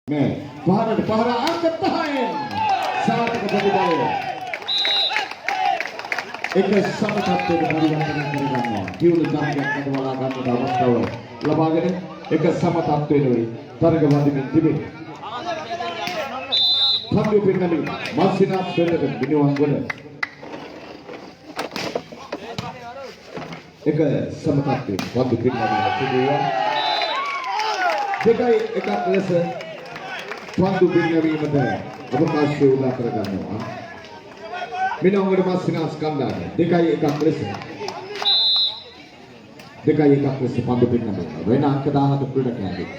Pahara angkat tahan saat kebalik एक sama satu dengan mereka hiu dalam yang kedua akan dapat tahu lebagan एक sama satu ini targawati mintibi Thambi pingali masih nak sudah binuang guna एक sama satu Thambi pingali kedua जगह एक plus Thambi pingali mana अवकाश उल्ला करना Minong masih skandal. Dekai ikat kelas. Dekai ikat kelas pandu pinang. Wena kedah tu produk lagi.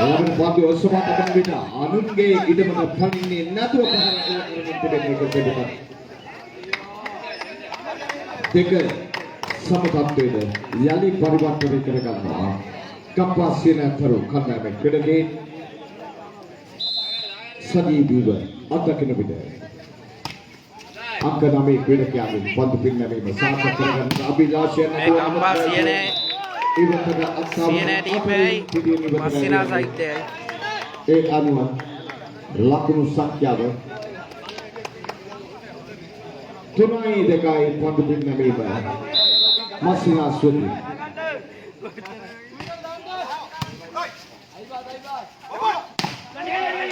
Lalu pandu osma takkan bina. Anun ke ide mana fun ini natu apa hal ini tidak mereka sebutkan. Dekai sama satu itu. Yali pariwat mereka kerana kapasitas teruk kerana mereka Sadi biwa atau kena beda. Angka nama beda kiamin. Bantu pin nama masalah kerana abis asian itu. Nampak siapa? Siapa di bay? Masih nasa itu. Anuan lakunu sakya ber. Tunai dekai bantu pin nama masih nasa itu.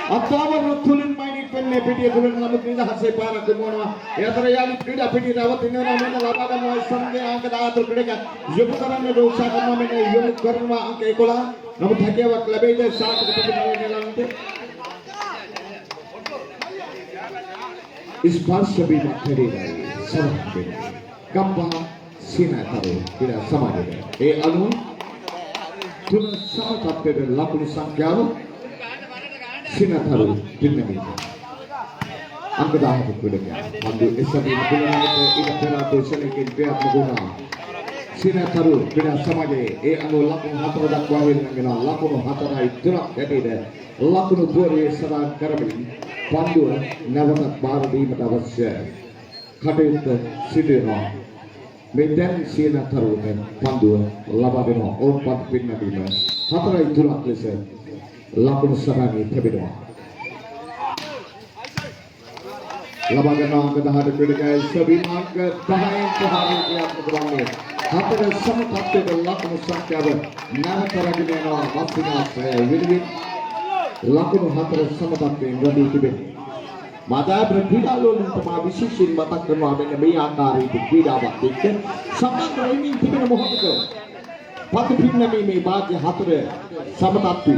Atau tulin main penne pidi tulin namun tidak hasil para kemana ya terjadi tidak pidi rawat ini namanya lapakan wahai sampai angkat atur mereka jumlah dosa karena mereka jumlah karena angkat ekola namun hanya waktu lebih dari saat kita berada nanti ispas lebih materi dari sama gambar sina tahu tidak sama dia anu tulin sama tapi lakun sangkau Sina tahu dinami. Angkat dah tu kudanya. Mandu esok ini bulan ini ida teratur selekin biar mengguna. Sina tahu bina sama je. Anu lakun hatar dak wahil ngena lakun hatar ay turak jadi deh. Lakun buari sarang karami. Pandu nawakat baru di matawasya. Kadit sidino. Medan sina tahu kan pandu labadino ompat pinna bina. Hatar ay turak lese. Lakun sarani tebedo. Labagan orang kedahan berdekai sebina kedahan kehari dia berbangun. Hatta sama takte lakun sakya nah taragine no masina saya wili lakun hatta sama takte ngadi tibe. Mada berbeda lalu tema bisisin mata kena dengan meyakari berbeda waktu sama ini tibe no mohon itu. Patu pinna me baje hatta sama takte.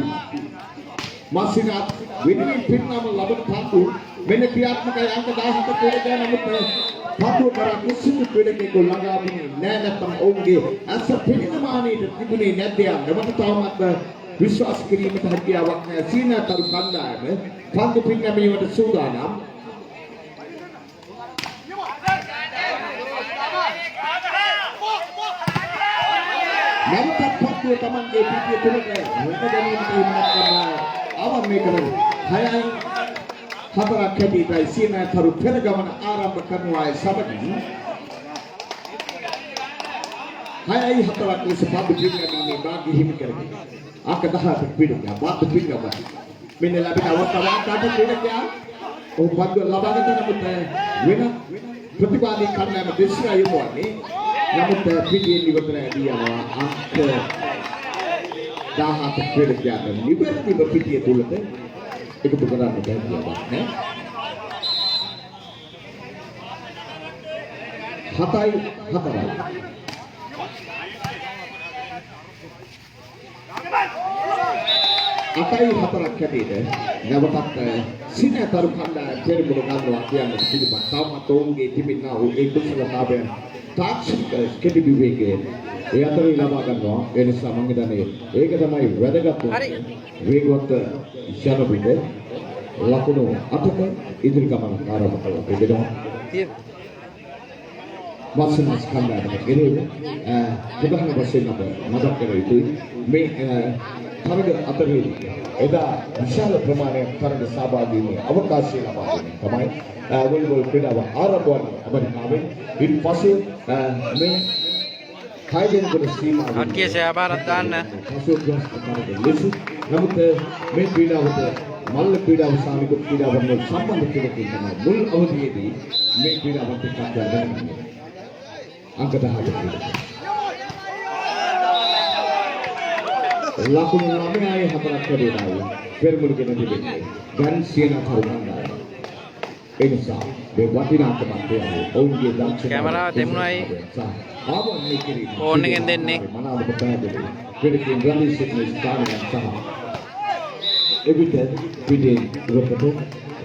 Masih nak, wini pinna melawan patu, mana biar mereka angkat dah tu kerja namun patu para musim kerja ke golaga ini, nana tam onge, asal pinna mana itu ini nadia, namun tahu mat biswas kiri mata hati awaknya sina tarukanda, patu pinna me mata sudah nam. Namun tak patu taman ke pipi tu lagi, mereka jadi mana awan mereka hayai hatara kedi dari sini taruh pergaman Arab berkanwai sahabat ini hayai hatara kali sebab begini ini bagi himker akan dah terpilihnya batu pilih apa mina lebih awak awak kata pilihnya oh batu labangan tu namun wina pertibadi karena mesra itu ni namun pilih ini betul dia angka dah terpilih jatuh. Liberty berpikir dulu tu, itu bukan dia buat. Hatai. Hatai hatara kati deh. Nawakat sini tarukanda ceri bukan wakian sini batau matongi timin nahu itu sudah tabe. Tak kati biwege. Ya tadi labakan no, ini sama kita ni. Kita mai wedagat tu. Wegwat siapa benda? Lakuno, apa tu? Itu kamar karya bakal beda. Masih skandal ada. Ini, kita hanya bersih apa? Mazhab kerana itu. Targa apa ni? Eda misalnya permane targa sabah ini. Awak kasih apa ini? Kamai, boleh beda apa? Arab wan, apa ni kami? Ini pasal, Oke, saya barat dan නමුත් මේ ක්‍රීඩාවට මල්ල ක්‍රීඩාව සාමික ක්‍රීඩාවට සම්බන්ධ කෙනෙක් තමයි මුල් අවධියේදී මේ ක්‍රීඩාවට කතා කරන්නේ. අංක 10 ක්‍රීඩා. ලකුණු 9යි 4ක් කඩේදායි පෙරමුණගෙන තිබෙන්නේ. දැන් සියන කරුණායි. ඒ නිසා මේ වටිනාකමක් තියෙනවා. ඔවුන්ගේ දක්ෂතාවය. කැමරාව දෙමුණයි. ආවන්නේ කිරීම. ෆෝන් එකෙන් දෙන්නේ. මනාවට පැහැදිලි. ක්‍රීඩකයන් රැලි සිටින ස්ථානයක් සහ එවිට පිටේ රොකට්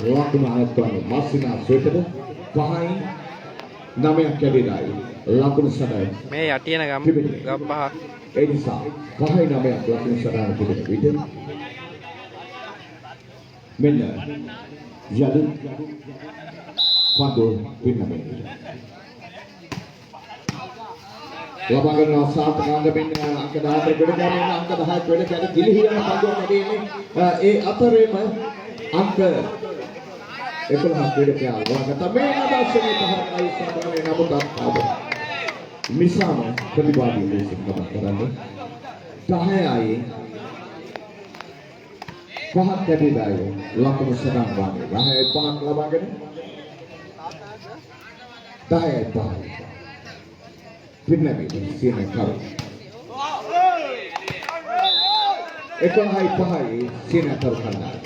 ලකුණු ආයතන මාසිනා සෙටද 5යි 9ක් කැඩේදායි. ලකුණු 7යි. මේ යටියන ගම් පහ. ඒ නිසා 5යි 9ක් ලකුණු සටහන තිබෙන විට මෙන්න යදු පන්දු පින්නමෙන් ලබා ගන්නවා සාතකාංග මෙන්න අංක 14 කට ගමන අංක 10 කට කැඩ දිලිහියන පන්දුවක් කැඩෙන්නේ ඒ අතරේම අංක 11ක් ක්‍රීඩකයා වගත මේ අදර්ශනීය පහරයි සම්බන්ධයෙන් නමුත් අත්පාද මිසම ප්‍රතිවාදී ලෙසින් ගමන් කරන්නේ 10යි 5ක් කැඩිදායි ලකුණු සටහන් වන්නේ 10යි 5ක් ලබාගෙන 10යි 5යි පින්නමේ සියන කරු 11යි 5යි සියන කරු කණ්ඩායම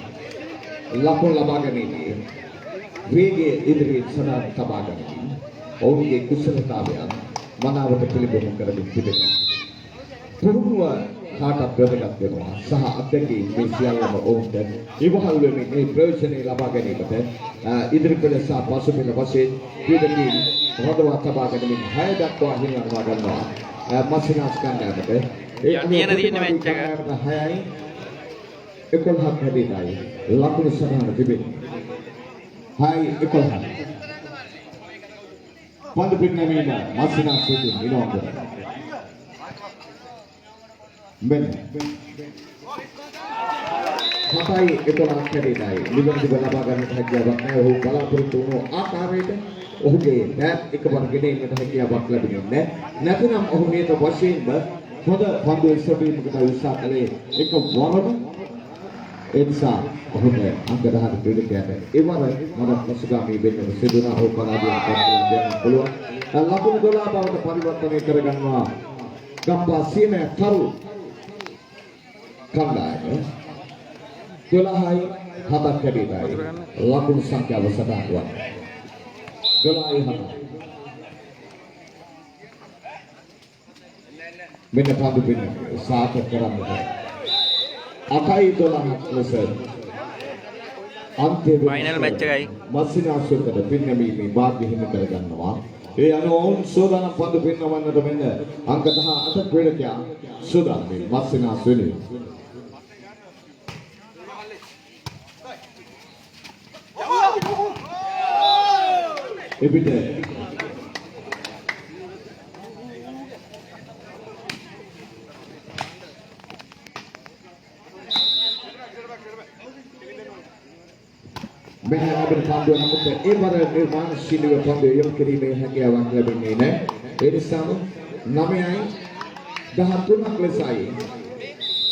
ලකුණු ලබා ගැනීමේ වේගයේ ඉදිරියට සටහන් තබා ගැනීම ඔවුන්ගේ කුසලතාවයන් මනාවට පිළිබඳ කරමින් තිබෙනවා. පුරුදුව කාටත් වැදගත් වෙනවා සහ අත්දැකීම් මේ සියල්ලම ඔවුන්ට ඉවහල් වෙමින් මේ ප්‍රයෝජනෙ ලබා ගැනීමට ඉදිරිපෙළ සහ පසුපෙළ වශයෙන් ක්‍රීඩකයන් රඳවා තබා ගැනීම 6 දක්වා හිමිවනවා ගන්නවා මසිනාස් කණ්ඩායමට ඒ යටියන තියෙන මැච් එක 6යි 11ක් හැදෙනයි ලකුණු සටහන තිබෙන්නේ 6යි 11යි පන්දු පින්නමීම මසිනා සුදු නිරෝධ මෙන්න 7යි 11ක් හැදෙනයි නිවැරදිව ලබා ගන්නට හැකියාවක් නැහැ ඔහු බලාපොරොත්තු වුණු ආකාරයට ඔහුගේ බෑට් එකවර ගෙනෙන්නට හැකියාවක් ලැබෙන්නේ නැහැ නැත්නම් ඔහු නියත වශයෙන්ම හොඳ පන්දු ඉස්සරහට උත්සාහ කළේ එක වරම ඒ නිසා ඔහුට අංක 10 ක්‍රීඩකයාට ඒවර මම පසුගාමී වෙන්න සිදුනා හෝ පරාජයක් දෙන්න පුළුවන්. ලකුණු 12 බවට පරිවර්තනය කරගන්නවා ගම්පා සීම කරු කණ්ඩායම 12යි 7ක් කැඩේදායි ලකුණු සංඛ්‍යාව සටහන් වන්නේ 12යි 7 මෙන්න පන්දු පින්න සාර්ථක කරන්නට 8යි 12ක් ලෙස අන්තිම ෆයිනල් මැච් එකයි මසිනාසුකට පින්නමීමේ වාග්ය හිමි කරගන්නවා. ඒ අනුව ඔවුන් සෝදානම් පන්දු පින්නවන්නට මෙන්න අංක 18 ක්‍රීඩකයා සෝදානම් මේ මසිනාස් වෙනුවෙන්. එවිට මෙන්න අපේ පන්දුව නමුත් ඒ වර නිර්මාණශීලීව පන්දුව යොමු කිරීමේ හැකියාවක් ලැබෙන්නේ නැහැ. ඒ නිසාම 9යි 13ක් ලෙසයි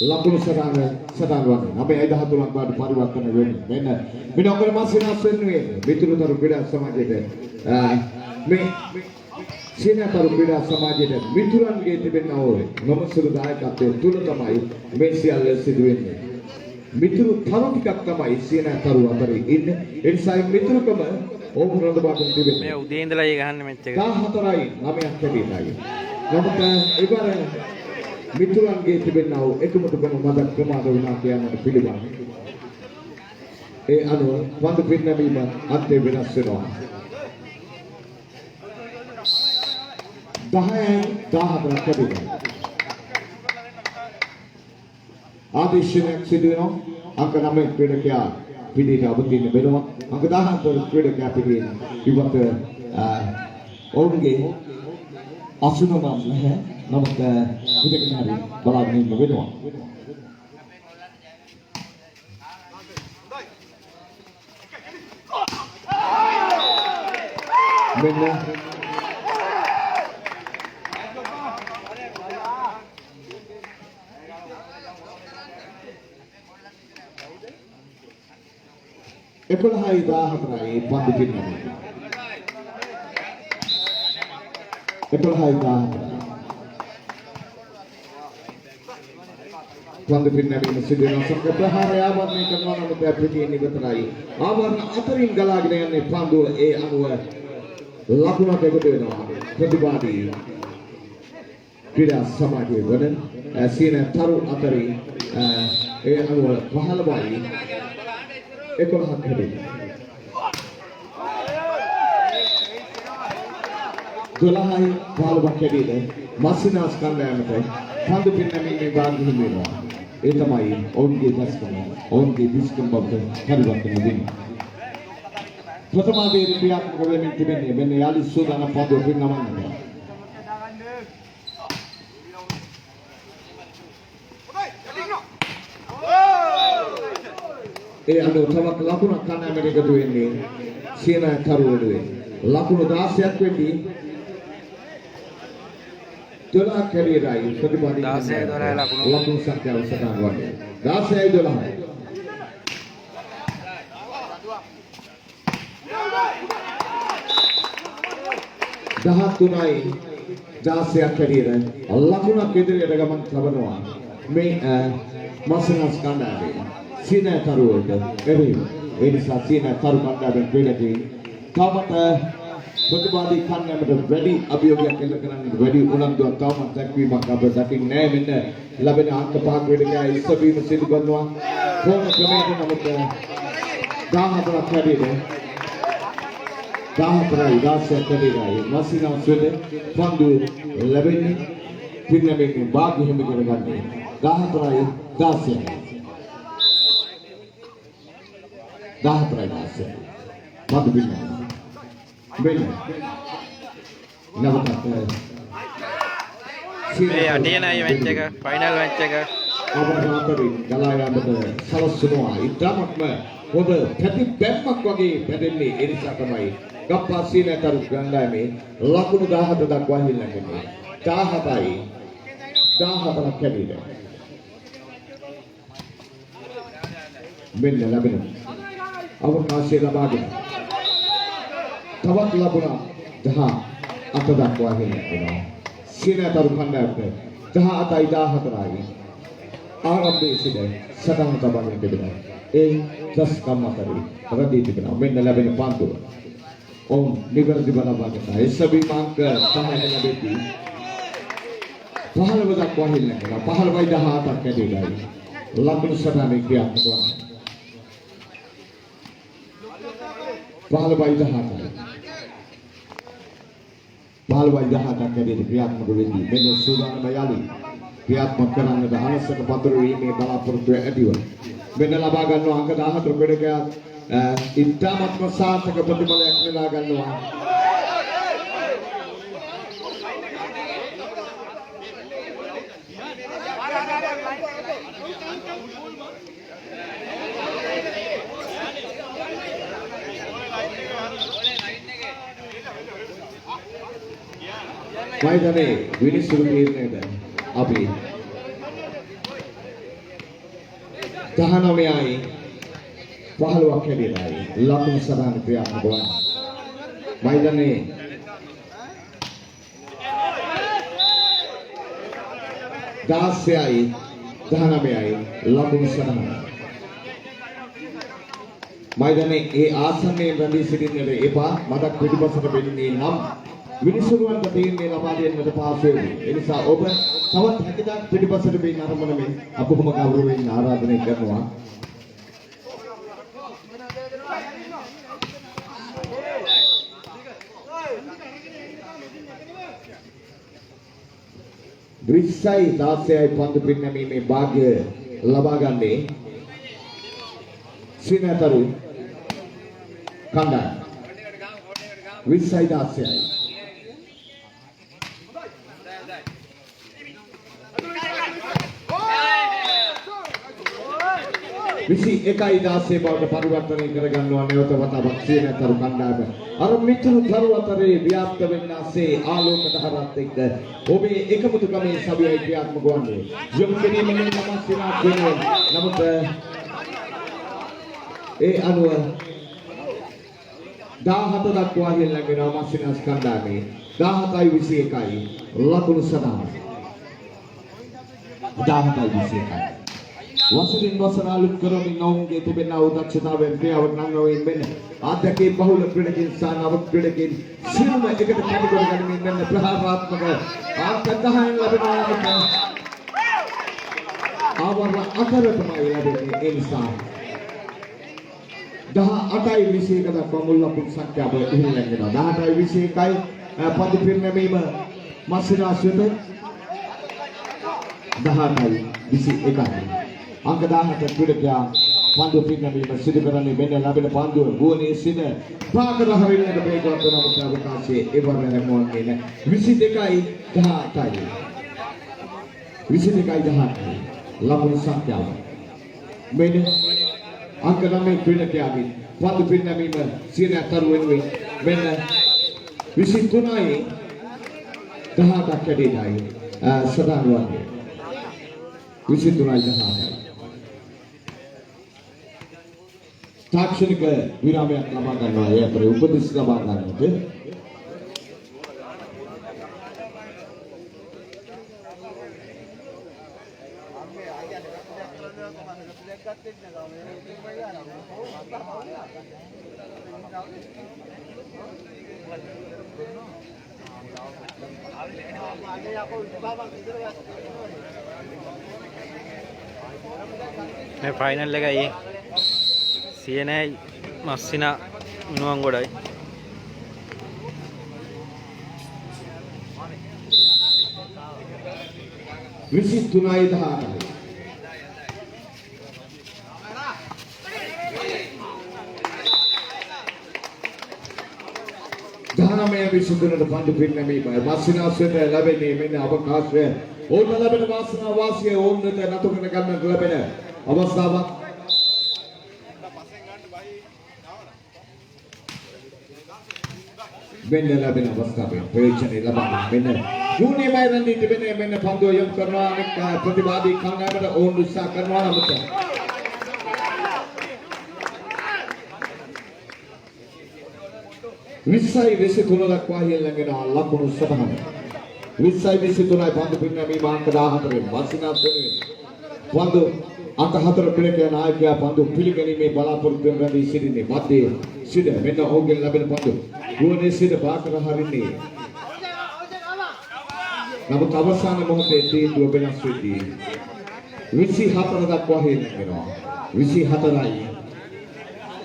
ලකුණු සටහන වන්නේ. 9යි 13ක් බවට පරිවර්තන වෙන්නේ. මෙන්න ඔකල මාසිනාස් වෙනුවේ මිතුරුතරු ක්‍රීඩා සමාජයේ මේ සීනතරු ක්‍රීඩා සමාජයේ මිතුරන්ගේ තිබෙනා වූ නොමසුරු දායකත්වයේ තුල තමයි මේ සියල්ල සිදු වෙන්නේ. මිතුරු තරු ටිකක් තමයි සීනතරු අතරේ ඉන්නේ. ඒ නිසා මිතුරුකම ඕම් රඳවාගෙන තිබෙන්නේ. මේ උදේ ඉඳලා ඒ ගහන්න මැච් එක 14යි 9ක් කැඩීමයි. නමුත් ඉවර මිතුරන්ගේ තිබෙනා වූ එකමුතුකම මද ප්‍රමාද වුණා කියන්නට පිළිවන්. ඒ අනුව පන්දු පින්නවීම අන්තිම වෙනස් වෙනවා. 10යි 14ක් කැඩීමයි. ආදේශයක් සිදු වෙනවා. අංක 9 ක්‍රීඩකයා පිළිට අවදින්න වෙනවා. අංක 14 ක්‍රීඩකයා පිළිට ඉවත් ඔවුන්ගේ අසුනම නැහැ. නමුත් ඉතින් හරි බලාගෙන ඉන්න වෙනවා. මෙන්න 11යි 14යි පන්දු පින්නමේ 11යි 14යි පන්දු පින්නමේ සිදු වෙන සමග ප්‍රහාරය ආවරණය කරනවා නම් පිටියෙන් ඉවතරයි ආවරණ අතරින් ගලාගෙන යන්නේ පන්දුව ඒ අනුව ලකුණක් එකතු වෙනවා ප්‍රතිවාදී ක්‍රීඩා සමාජයේ වන සීන තරු අතරින් ඒ අනුව 15යි 11ක් හැදෙන්නේ 12යි 15ක් හැදෙන්නේ මස්සිනාස් කණ්ඩායමට පන්දු පින්නමින් භාග හිමි වෙනවා ඒ තමයි ඔවුන්ගේ දස්කම ඔවුන්ගේ දිස්කම් බවට පරිවර්තන වෙන්නේ ප්‍රථමාදී ක්‍රියාත්මක වෙමින් තිබෙන්නේ මෙන්න යාලි සෝදාන පන්දු පින්නමන්නේ ඒ අනුව තවත් ලකුණක් කණ්ඩායමට එකතු වෙන්නේ සීන කරුවලුවේ ලකුණු 16ක් වෙද්දී 12ක් කැරියරයි ප්‍රතිපාදිත 16 12 ලකුණු සංඛ්‍යාව සටහන් වන්නේ 16යි 12යි 13යි 16ක් කැරියර ලකුණක් ඉදිරියට ගමන් ලබනවා මේ මස්සිනාස් කණ්ඩායමේ සීන තරුවලට එරෙහිව ඒ නිසා සීන තරු කණ්ඩායමෙන් ක්‍රීඩකයින් තවමත් ප්‍රතිවාදී කණ්ඩායමට වැඩි අභියෝගයක් එල්ල කරන්න වැඩි උනන්දුවක් තවමත් දැක්වීමක් අප දකින්නේ නැහැ මෙන්න ලැබෙන අංක පහක් ක්‍රීඩකයා ඉස්සවීම සිදු කරනවා කොහොම ක්‍රමයකට නමුත් 14ක් වැඩිද 14යි 16ක් වැඩියි මස්සිනාස් වෙද පන්දු ලැබෙන්නේ පින්නමේ භාග්‍ය හිමි කරගන්නේ 14යි 16යි 14යි 16යි පන්දු පින්නමේ බෙල්ල නවතත් මේ අඩේනයි මැච් එක ෆයිනල් මැච් එක අවබෝධයෙන් ගලා යාමට සලස්වනවා ඉතාමත්ම හොඳ ප්‍රතිබැම්මක් වගේ පැදෙන්නේ ඒ නිසා තමයි ගප්පා සීනතරු ගණ්ඩායමේ ලකුණු 17 දක්වා හිල්ලන්නේ 17යි 14ක් කැඩිලා මෙන්න ලැබෙන අවකාශය ලබාගෙන තවත් ලකුණ 18 දක්වා හිල්ලනවා සීනතරු කණ්ඩායමට 18යි 14යි ආරම්භයේ සිට සටහන තබන්නේ තිබෙනවා ඒ දස්කම් අතරේ රැඳී තිබෙනවා මෙන්න ලැබෙන පන්දුව ඔවුන් නිවැරදිව ලබා ගන්නවා එසබීම අංක 5 ලැබෙති 15 දක්වා හිල්ලනවා 15යි 18ක් ඇදෙලා ලකුණු සටහනේ ක්‍රියාත්මක වනවා 15යි 18යි 15යි 18ක් ඇදෙලා ක්‍රියාත්මක වෙන්නේ මෙන්න සූදානම යාලි ක්‍රියාත්මක කරන්නට අනසක පතුරු වීමේ බලාපොරොත්තු ඇතිව මෙන්න ලබා ගන්නවා අංක 14 ක්‍රීඩකයා ඉතාමත්ම සාර්ථක ප්‍රතිඵලයක් නෙලා ගන්නවා මයිදනේ විනිසුරු තීරණයට අපි 19යි 15ක් හැදෙලායි ලකුණු සටහන ක්‍රියාත්මක වන මයිදනේ 16යි 19යි ලකුණු සටහන මයිදනේ ඒ ආසන්නයේ රැඳී සිටින්නට එපා මතක් පිටිපසට වෙන්නේ නම් විනිසුරුවන්ට තීරණය ලබා දෙන්නට පහසු වෙයි ඒ නිසා ඔබ තවත් හැකියතාක් පිටිපසට වෙන්න ආරම්භන මේ අපොහොම ගෞරවයෙන් ආරාධනය කරනවා විස්සයි 16යි පන්දු පින්නමීමේ භාග්‍ය ලබා ගන්නේ සීනතරු කණ්ඩායම 20යි 16යි 21යි 16 බවට පරිවර්තනය කරගන්නවා නැවත වතාවක් සීනතරු කණ්ඩායම අර මිතුරු දරු අතරේ ව්‍යාප්ත වෙන්නාසේ ආලෝක දහරත් එක්ක ඔබේ එකමුතුකමේ සවියයි ක්‍රියාත්මක වන්නේ යොමු කිරීමෙන් නමස්කාර වෙනවා නමුත් අනුව 17 දක්වා හෙළගෙන මස්සිනාස් කණ්ඩායමේ 17-21 ලකුණු සටහන 17-21 වසරින් වසර අලුත් කරමින් ඔවුන්ගේ තිබෙනා වූ දක්ෂතාවයෙන් ක්‍රියාවට නංවමින් මෙන්න ආධ්‍යක්ෂකේ බහුල ක්‍රීඩකින් සහ නව ක්‍රීඩකින් සියලුම එකට කැටි කර ගැනීමෙන් මෙන්න ප්‍රහාරාත්මක අංක 10න් ලැබෙනවා ආවරණ 4 තමයි ලැබෙන්නේ ඒ නිසා 18-21 දක්වා මුල් ලකුණු සංඛ්‍යාව ඉහළ යනවා 18-21යි පන්දු පිරිනැමීම මස්සිනාස් වෙත 18-21 අංක 17 ක්‍රීඩකයා පන්දු පිරිනැමීම සිදු කරන්නේ මෙන්න ලැබෙන පන්දුව ගුවනේ සිට පාකර හරියට වේගවත් වන අවකාශයේ ඒවර හැමෝන්නේ නැහැ 22යි 18යි 22යි 18යි ලකුණු සංඛ්‍යාව මෙන්න අංක 9 ක්‍රීඩකයාගේ පන්දු පිරිනැමීම සියනතර වෙනුවෙන් මෙන්න 23යි 18ක් කැඩෙනයි සදාන් වන්නේ 23යි 18යි තාක්ෂණික විරාමයක් ලබා ගන්නවා ඒ අතරේ උපදෙස් ලබා ගන්නට මේ ෆයිනල් එකයි CNA මස්සිනා නුවන්ගොඩයි 23යි 18යි ධනමය විසඳුනට පන්දු පිරිනැමීම මස්සිනාස් වෙත ලැබෙන්නේ මෙන්න අවකාශය ඕන ලැබෙන වාසනාව වාසිය ඕනට නතු කරන ගන්නට ලැබෙන අවස්ථාවක් මෙන්න ලැබෙන අවස්ථාවේ ප්‍රයෝජනෙ ලබා මෙන්න යුනි මයිරන්දි තිබෙන්නේ මෙන්න පන්දුව යොමු කරනවා අනෙක් ප්‍රතිවාදී කණ්ඩායමට ඕන උත්සාහ කරනවා නමුත් 20-23 දක්වා හෙළගෙන ලකුණු සටහන 20-23යි පන්දු පිරිනැමීම අංක 14 වස්සිනාස් වෙනුවෙන් පන්දු අංක 4 ක්‍රීඩකයා නායකයා පන්දු පිළිගැනීමේ බලාපොරොත්තු වෙන රැඳී සිටින්නේ මැදේ සිට මෙන්න ඔහුගෙන් ලැබෙන පන්දු ගුවනේ සිට පාකර හරින්නේ නමුත් අවසාන මොහොතේ තීන්දුව වෙනස් වෙද්දී 24 දක්වා හෙළගෙනවා 24යි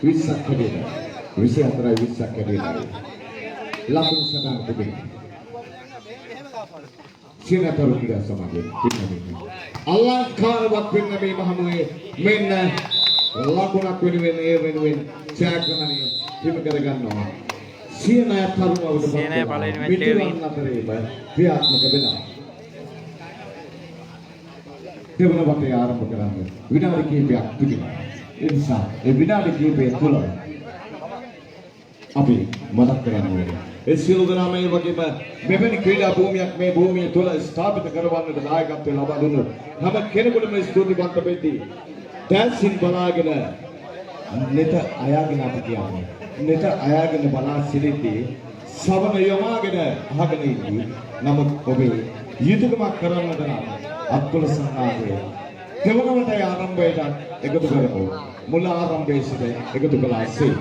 20ක් කැඩෙනවා 24යි 20ක් කැඩෙනවා ලකුණු සටහන තිබෙනවා සිනතරු ක්‍රීඩා සමාජයේ පිරිනැමීම අලංකාරවත් පිරිනැමීම හමුවේ මෙන්න ලකුණක් වෙනුවෙන් ඒ වෙනුවෙන් ඡායාග්‍රහණය හිමි කර ගන්නවා සියනය තරුණවරු සියනය පළවෙනි මැච් එකේ ක්‍රියාත්මක වෙනවා දෙවන වටේ ආරම්භ කරන්නේ විනාඩි කිහිපයක් තිබෙනවා ඒ නිසා ඒ විනාඩි කිහිපය තුළ අපි මතක් කරගන්න ඕනේ ඒ සියලු දෙනාම මේ වගේම මෙවැනි ක්‍රීඩා භූමියක් මේ භූමිය තුළ ස්ථාපිත කරවන්නට දායකත්වය ලබා දුන්නු හැම කෙනෙකුටම ස්තුතිවන්ත වෙද්දී දැසින් බලාගෙන නෙත අයාගෙන අපි කියන්නේ නෙත අයාගෙන බලා සිටිද්දී සවන යමාගෙන අහගෙන ඉන්නේ නමුත් ඔබේ යුතුයකමක් කරන්නට නම් අත්කොල සංඝාතයේ දෙවනවට ආරම්භයට එකතු කරමු මුල ආරම්භයේ සිට එකතු කළාසේ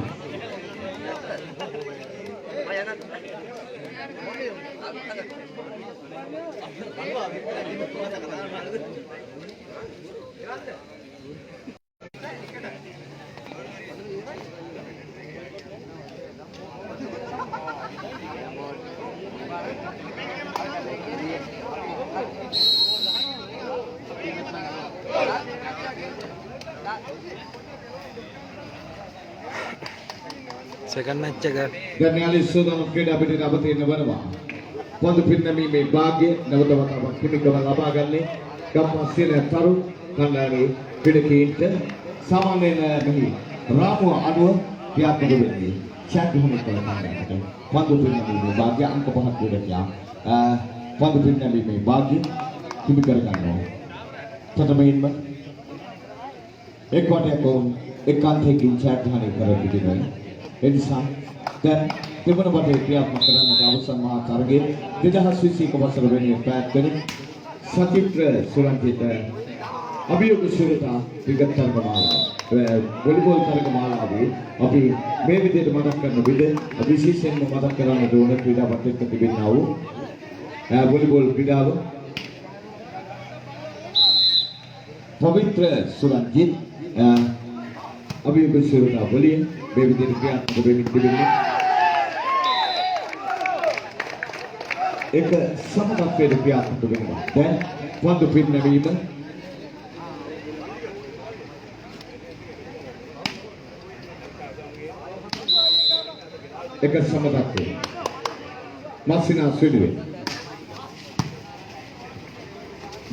second match එක දැන් යාලි සෝදානම් ක්‍රීඩා පිටින් අවතීර්ණ වෙනවා පන්දු පිරිනැමීමේ භාග්‍ය නැවත වතාවක් හිමිකම ලබා ගන්නේ ගම්පස්සින තරු කණ්ඩායමේ ක්‍රීඩකීන්ට සාමාන්‍යයෙන් මෙහි රාමුව අනුව ක්‍රියාත්මක වෙන්නේ ඡායාග්‍රහණය කළ කණ්ඩායමට පන්දු පිරිනැමීමේ භාග්‍ය අංක 5ක් ක්‍රීඩකයා පන්දු පිරිනැමීමේ භාග්‍ය හිමි කර ගන්නවා ප්‍රථමයෙන්ම එක් වටයක් එකාන්තයෙන් ජයග්‍රහණය කර තිබෙනවා. ඒ නිසා දැන් තිබුණ බටේ ක්‍රියාත්මක කරන්නට අවසන් මහා තරගයේ 2021 වසර වෙනුවෙන් පැවැත්වෙන සචිත්‍ර සුරංජිත අභියෝග ශීලතා විගත තරගමාලාව වොලිබෝල් තරගමාලාවේ අපි මේ විදිහට මතක් කරන විට විශේෂයෙන්ම මතක් කරන්න ඕන ක්‍රීඩාවත් එක්ක තිබෙනා වූ වොලිබෝල් ක්‍රීඩාව පවිත්‍ර සුරංජිත් අභියෝග ශීලතා වලින් මේ විදිහට ක්‍රියාත්මක වෙමින් තිබෙනවා. එක සමගතයේ ක්‍රියාත්මක වෙනවා. දැන් පන්දු පින්නවීම එක සමගතයේ මස්සිනා සුළුවේ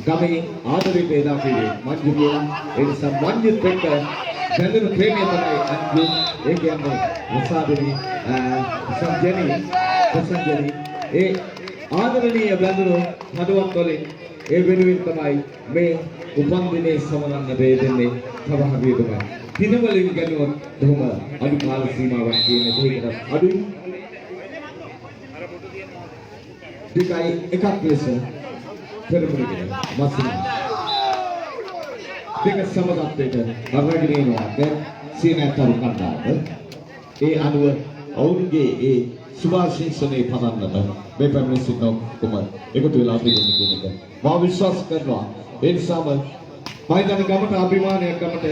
ගමේ ආදරයට එදා කියේ මංජු කියලා ඒ නිසා මංජුත් එක්ක බැඳුණු ප්‍රේමය තමයි අන්ජු ඒ කියන්නේ රසාදෙනි සංජනි ඒ ආදරණීය බැඳුණු හදවත් වලින් ඒ වෙනුවෙන් තමයි මේ උපන්දිනේ සමරන්න දෙන්නේ සභාවියටම දිනවලින් ගනුවත් බොහොම අඩු කාල සීමාවක් කියන දෙයකට අඩුයි දෙකයි එකක් ලෙස පෙරමුණගෙන මස්සින දෙක සමගතයට අරගෙන එනවා දැන් සීනතරු කණ්ඩායම ඒ අනුව ඔවුන්ගේ ඒ සුභාශිංසනයේ පදන්නට මේ පැමිණ සිටින කුම එකතු වෙලා තිබෙන කියන එක මා විශ්වාස කරනවා. ඒ නිසාම මයිදාන ගමට අභිමානයක් ගමට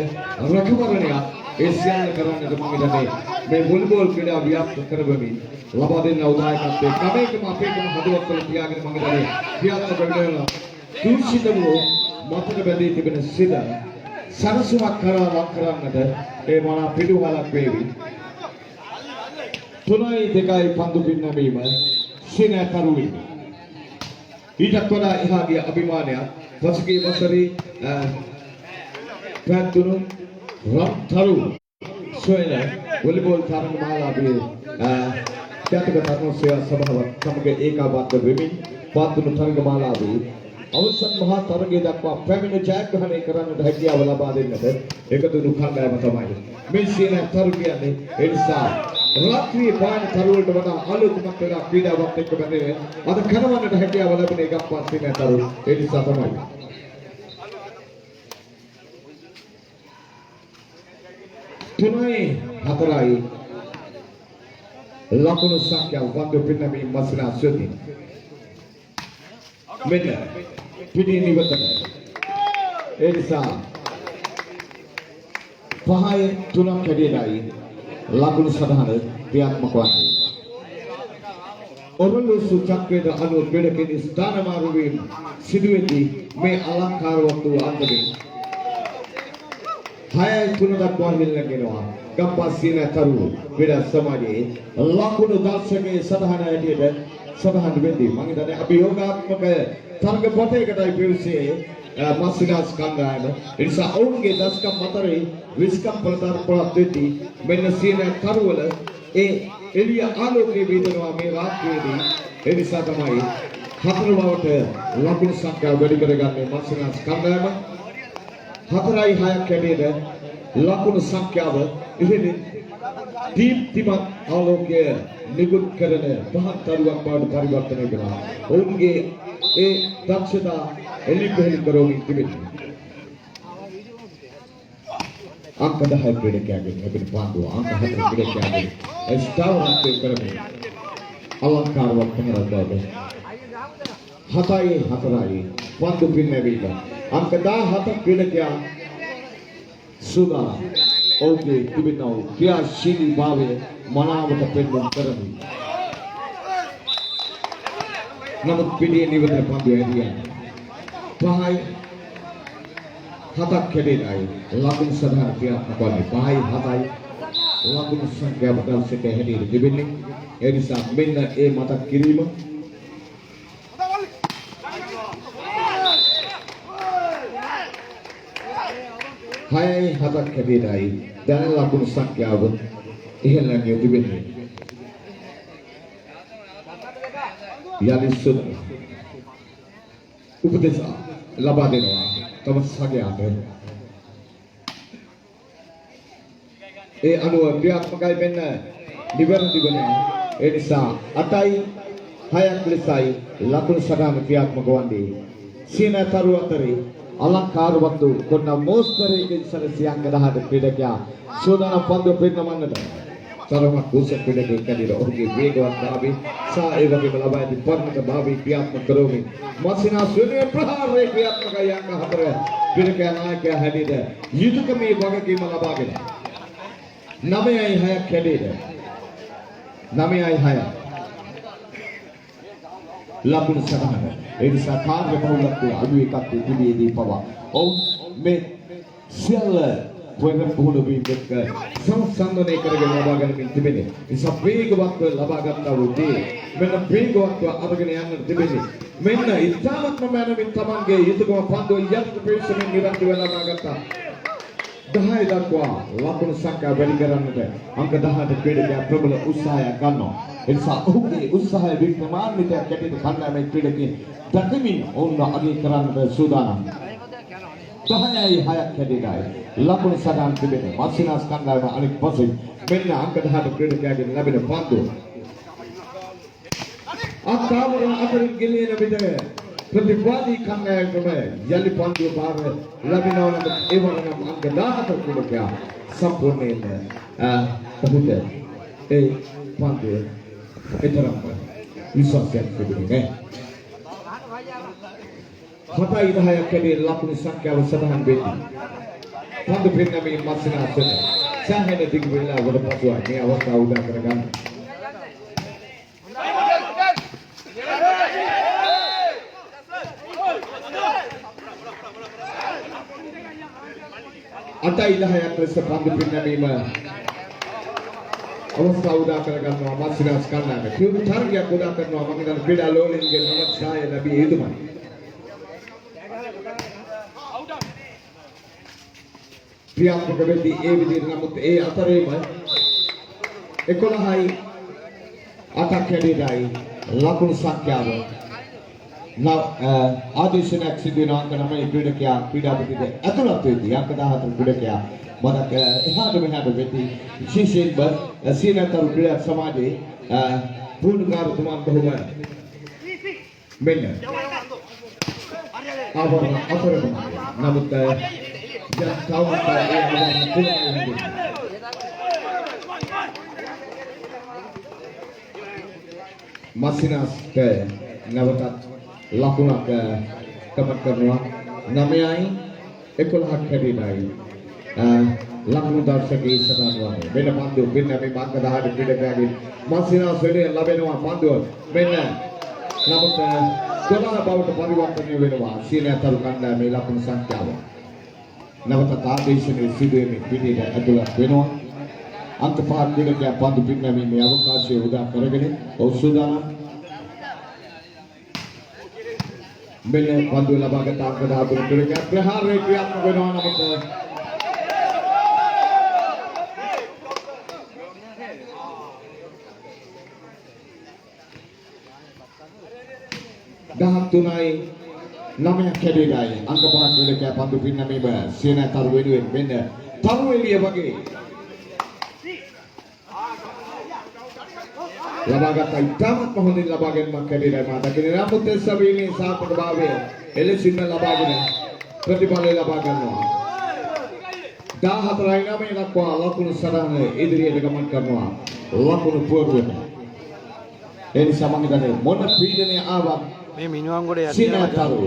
රැකවරණයක් ඒ සියල්ල කරන්නට මම හිතන්නේ මේ වොලිබෝල් ක්‍රීඩාව ව්‍යාප්ත කරවමින් ලබා දෙන උදායකත්වයේ ක්‍රමයකම අපේකම හදවත් කරලා තියාගෙන මම හිතන්නේ ක්‍රියාත්මක වෙනවා. දුර්ශිත වූ මතක බැඳී තිබෙන සිත සරසුමක් කරා වක් කරන්නට ඒ මනා පිටුහලක් වේවි. 3-2 පන්දු පින්නවීම සිනතරුයි. ඊටත් වඩා එහාගේ අභිමානයක් පසුගිය වසරේ පැතුණු රම්තරු සොයන වොලිබෝල් තරගමාලාවේ ජාතික තරග සේවා සභාවක් සමග ඒකාබද්ධ වෙමින් පවත්වන තරගමාලාවේ අවසන් මහා තරගය දක්වා පැමිණ ජයග්‍රහණය කරන්නට හැකියාව ලබා දෙන්නට එකතු වූ කණ්ඩායම තමයි මේ සිනතරු කියන්නේ. ඒ නිසා රාත්‍රී පාන තරුවලට වඩා ආලෝකමත් වෙලා ක්‍රීඩාවත් එක්ක බැඳෙන්නේ අද කරවන්නට හැකියාව ලැබෙන එකක් පස්සේ නතරු ඒ නිසා තමයි. තුනයි හතරයි ලකුණු සංඛ්‍යාව වන්දු පින්නමී මස්සිනා සුති මෙන්න පිටින් ඉවතට ඒ නිසා 5-3 කැඩෙලයි ලකුණු සඳහන ක්‍රියාත්මක වන්නේ. ඔරලෝසු චක්‍රයේ අනුව බෙඩකෙනි ස්ථානමාරු වීම සිදුවෙදී මේ අලංකාරවත් වූ අන්දමින් 6-3 දක්වා හෙළගෙනවා. ගම්පස්සින තරු බෙඩ සමාජයේ ලකුණු දර්ශකයේ සඳහන ඇටියට සඳහන් වෙද්දී මම හිතන්නේ අභියෝගාත්මක තරග පොතේකටයි පිවිසේ මස්සිනාස් කණ්ඩායම. ඒ නිසා ඔවුන්ගේ දශකම් අතරේ විස්කම්පන තරපලක් වෙද්දී මෙන්න සීන කරුවල ඒ එළිය ආලෝකයේ වේදනවා මේ රාත්‍රියේදී. ඒ නිසා තමයි 4 බවට ලකුණු සංඛ්‍යාව වැඩි කරගන්නේ මස්සිනාස් කණ්ඩායම. 4-6ක් කැඩේද ලකුණු සංඛ්‍යාව ඉහළින් දීප්තිමත් ආලෝකය නිකුත් කරන පහත් තරුවක් බවට පරිවර්තනය වෙනවා. ඔවුන්ගේ ඒ දක්ෂතා එලිපෙහෙලි කරමින් තිබෙනවා. अंक 10 क्रीडकांगे अभी पांडु अंक 10 क्रीडकांगे स्टावरंते करमिन अलंकारवत् पहरदादे हताये हतराये पांडु पिन्नेवीग अंक 10 क्रीडका सुगा ओके तिबिनाउ क्रियाशीली भावे मनावट पेन्नुम करमि नमुत पिडिये निवदन पांडु एरिया पहाई हतक खेलेलाई लाकुन सधार क्रियात्मक वන්නේ 5-7යි ලකුණු සංඛ්‍යාව බදල් සිට හැටියට තිබෙන්නේ. ඒ නිසා මෙන්න ඒ මතක් කිරීම හයයි හතක් හැටියටයි දැන් ලකුණු සංඛ්‍යාව ඉහළගෙන තිබෙන්නේ. යලිසුත් උපදේශ ලබා දෙනවා තම සගයාට ඒ අනුව ක්‍රියාත්මකයි වෙන්න නිවැරදිව නැහැ. ඒ නිසා 8යි 6ක් ලෙසයි ලකුණු සටහන ක්‍රියාත්මක වන්නේ. සීනතරු අතරේ අලංකාරවත්තු කොන්න මෝස්තරයේ සැලසියංග 10 ක්‍රීඩකයා සෝදානම් පන්දුව පෙන්නමන්නට තරමක් කුසල ක්‍රීඩකයෙක් කැඩිර ඔහුගේ වේගවත් භාවය සහ ඒ වගේම ලබා ඇති පරණක භාවය ක්‍රියාත්මක කරමින් මසිනා සුවනේ ප්‍රහාරයේ ක්‍රියාත්මකයි අංග 4 ක්‍රීඩකයා නායකයා හැටියට යුතුයකමේ වගකීම ලබාගෙන 9යි 6ක් කැඩිර 9යි 6 ලකුණු සටහන ඒ නිසා කාර්ය බහුලත්වය අඩු එකක් තිබියදී පවා ඔවුන් මේ සියල්ල පුහුණු වීමක සංසන්දනය කරගෙන ලබා ගන්නමින් තිබෙන්නේ. නිසා වේගවත්ව ලබා ගන්නා වූදී මෙන්න වේගවත්ව අරගෙන යන්න තිබෙන්නේ. මෙන්න ඉතාමත්ම මනමින් තමන්ගේ යුතුයකම පන්දුව යටට පිළිසෙමින් නිරන්තරව ලබා ගත්තා. 10 දක්වා ලකුණු සංඛ්‍යාව වැඩි කරන්නට අංක 18 ක්‍රීඩකයා ප්‍රබල උත්සාහයක් ගන්නවා. ඒ නිසා ඔහුගේ උත්සාහය වික්‍රමාන්විතයක් ඇටියට කණ්ඩායමේ ක්‍රීඩකයන් දකිමින් ඔවුන්ව අගය කරන්නට සූදානම්. 10යි 6ක් හැටියටයි ලකුණු සටහන් තිබෙන මත්සිනාස් කණ්ඩායම අනෙක් පසෙන් මෙන්න අංක 18 ක්‍රීඩකයාගෙන් ලැබෙන පන්දුව. අත්තාවරණ අතරින් ගෙලියන විට ප්‍රතිවාදී කණ්ඩායමටම යලි පන්දුව බාර ලැබෙනවා නම් ඒ වගේම අංක 17 ක්‍රීඩකයා සම්පූර්ණයෙන් ඔහුට ඒ පන්දුව එතරම් විශ්වාසයක් තිබුණේ නැහැ. 7යි 10ක් කැඩේ ලකුණු සංඛ්‍යාව සටහන් වෙන්නේ. පන්දු පෙන්නමින් මත්සිනාස් සෑහෙන දිග වේලාවකට පසුව මේ අවස්ථාව උදා කරගන්න. අටයි 10ක් ලෙස පන්දු පෙන්නීම අවස්ථාව උදා කරගන්නවා මත්සිනාස් කණ්ඩායම. ක්‍රීඩ තරගයක් උදා කරනවා මම හිතන ක්‍රීඩා ලෝලෙන්ගේ නවත් සහාය ලැබිය යුතුමයි. ක්‍රියාත්මක වෙද්දී ඒ විදිහට නමුත් ඒ අතරේම 11යි 8ක් හැඩයටයි ලකුණු සංඛ්‍යාව ආදේශනයක් සිදු වෙන අංක 9 ක්‍රීඩකයා ක්‍රීඩාපතිද ඇතුළත් වෙද්දී අංක 14 ක්‍රීඩකයා මතක එහාට මෙහාට වෙද්දී විශේෂයෙන්ම සීනතරු ක්‍රීඩා සමාජයේ පුහුණුකාරතුමන් බොහොම මෙන්න ආවරණ අතරම නමුත් මසිනාස්ට නැවතත් ලකුණක් කමක් කරනවා 9යි 11ක් හැටියටයි ලකුණු දර්ශකයේ සටහන් වන්නේ මෙන්න පන්දුව මෙන්න මේ මාර්ග 18 ක්‍රීඩකයාගේ මසිනාස් වෙලේ ලැබෙනවා පන්දුව මෙන්න නමුත් 12 බවට පරිවර්තනය වෙනවා සීනතරු කණ්ඩායමේ ලකුණු සංඛ්‍යාව නැවතත් ආදේශනයේ සිදුවීමේ පිටියට ඇතුළත් වෙනවා. අංක 5 ක්‍රීඩකයා පන්දු පින්නීමේ අවකාශය උදා කරගෙන ඔසුදානම් මෙන්න පන්දුව ලබාගත් අංක 13 ක්‍රීඩකයා ප්‍රහාරයේ ක්‍රියාත්මක වෙනවා නමුත් දහතුනයි 9ක් හැඩයටයි අංක 5ක් ක්‍රීඩකයා පන්දු පින්නීම සීනතරු වෙනුවෙන් මෙන්න තරු එළිය වගේ ලබාගත් ඉතාමත් හොඳින් ලබා ගැනීමක් හැටියට මා දකින්නේ නමුත් සබීමේ සාර්ථක භාවය එලෙසින්ම ලබාගෙන ප්‍රතිඵලය ලබා ගන්නවා 14යි 9 දක්වා ලකුණු සටහන ඉදිරියට ගමන් කරනවා ලකුණු පුවරුවට ඒ නිසා මම හිතන්නේ මොන පීඩනය ආවත් මේ මිනුවන්ගොඩ සීනතරු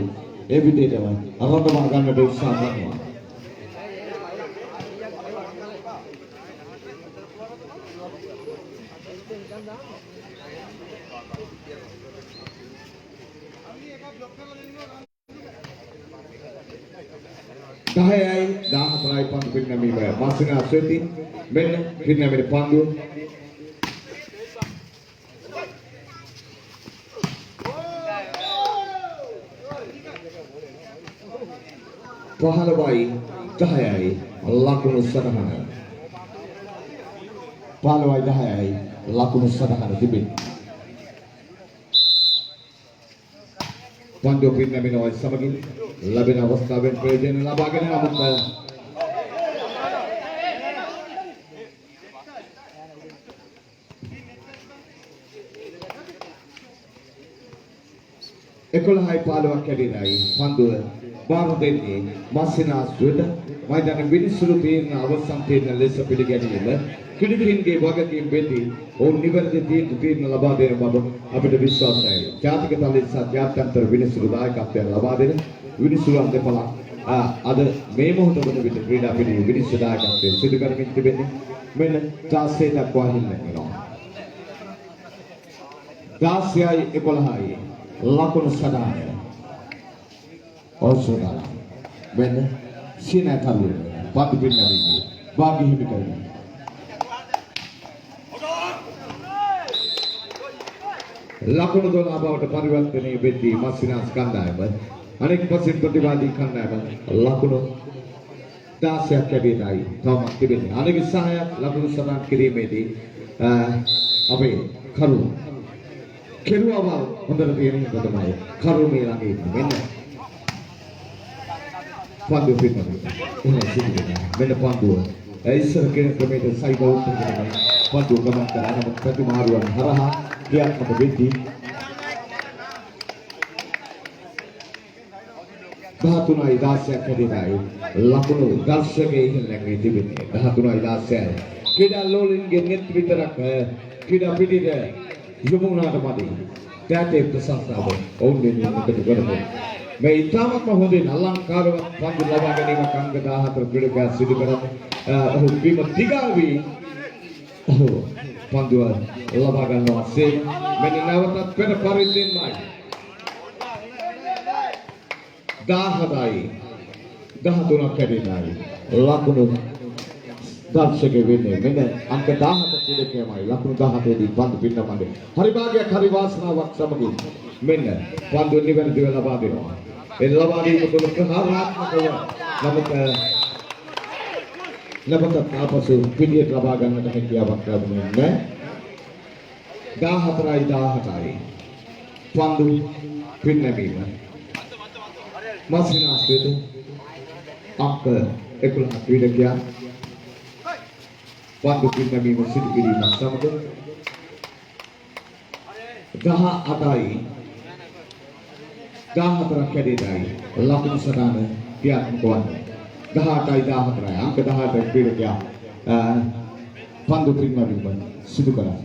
ඒ විදිහටම අරඳවා ගන්නට උත්සාහ කරනවා. දහයයි 14යි පන්දු පින්නීම මාසිනා සෙති මෙන්න පින්නීමේ පන්දු පහළවයි 10යි ලකුණු සටහන 15යි 10යි ලකුණු සටහන තිබෙනවා. පන්දු පින්නීමේ සමගින් ලැබෙන අවස්ථාවෙන් ප්‍රයෝජන ලබාගෙන නමුත් 11යි 15ක් කැඩෙනයි පන්දුව බාර දෙන්නේ මස්සිනාස් වෙත මයිදාන විනිසුරු තියෙන අවසන් තියෙන ලෙස පිළිගැනීම කිඩිකින්ගේ වගකීම් වෙදී ඔවුන් නිවැරදි තීරණ ලබා දෙන බව අපිට විශ්වාසයි. ජාතික තලයේ සහ ජාත්‍යන්තර විනිසුරු දායකත්වය ලබා දෙන විනිසුරු අන්දපලක් අද මේ මොහොත වන විට ක්‍රීඩා පිළිවෙල විනිසුරු දායකත්වයෙන් සිදු කරමින් තිබෙන්නේ මෙන්න 16 දක්වා හිල්ලනවා. 16යි 11යි ලකුණු සටහන ඔසෝදා වෙන සිනතල්ලු පත් පින්නවි වාගි හිමි කරනවා. ලකුණු 12 බවට පරිවර්තනය වෙද්දී මස්සිනාස් කණ්ඩායම අනෙක් පසින් ප්‍රතිවාදී කණ්ඩායම ලකුණු 16ක් ලැබෙනයි තවමත් තිබෙන්නේ. අනෙක් සහායක් ලකුණු සටහන් කිරීමේදී අපේ කරු කෙරුවව හොඳට තේරෙන්න තමයි කරුමේ ළඟ ඉන්නේ. මෙන්න පන්දුව පිටනවා. එහෙනම් සිදුවෙනවා. මෙන්න පන්දුව. ඉස්සර කෙනෙක් ක්‍රමයට සයිඩ් අවුට් කරනවා. පන්දුව ගමන් කරා නමුත් ප්‍රතිමාරුවන් හරහා ක්‍රියාත්මක වෙද්දී 13යි 16ක් හැදෙනයි ලකුණු දර්ශකයේ ඉහළගේ තිබෙන්නේ 13යි 16යි. ක්‍රීඩා ලෝලින්ගේ නෙත් විතරක් ක්‍රීඩා පිටිද යොමුනාට මදි. දැටේ ප්‍රසන්නව ඔවුන් වෙනුවෙන් එකතු කරමු. මේ ඉතාමත්ම හොඳින් අලංකාරවත් පන්දු ලබා ගැනීමක් අංග 14 ක්‍රීඩකයා සිදු කරන්නේ. ඔහු බිම දිගාවි. ඔහු පන්දුව ලබා ගන්නවා. සේ මෙන්න නැවතත් පෙර පරිද්දෙන්මයි. 17යි 13ක් කැඩෙනයි ලකුණු දර්ශකෙ වෙන්නේ මෙන්න අංක 17 ක්‍රීඩකයමයි ලකුණු 17 දී පන්දු පින්නමන්නේ හරි භාගයක් හරි වාසනාවක් සමගින් මෙන්න පන්දු නිවැරදිව ලබා දෙනවා. ඒ ලබා දීම තුළ ප්‍රහාරාත්මකව නැවතත් ආපසු පිළියෙත් ලබා ගන්නට හැකියාවක් ලැබුණේ නැහැ. 14යි 17යි පන්දු පින්නවීම මස්සිනාස් වෙත අංක 11 ක්‍රීඩකයා පන්දු පින්නවීම සිදු කිරීම සමග 18යි 14ක් කැඩෙනයි ලකුණු සටහන ක්‍රියාත්මක වන්නේ. 18යි 14යි අංක 18 ක්‍රීඩකයා පන්දු පින්නවීම සිදු කරා.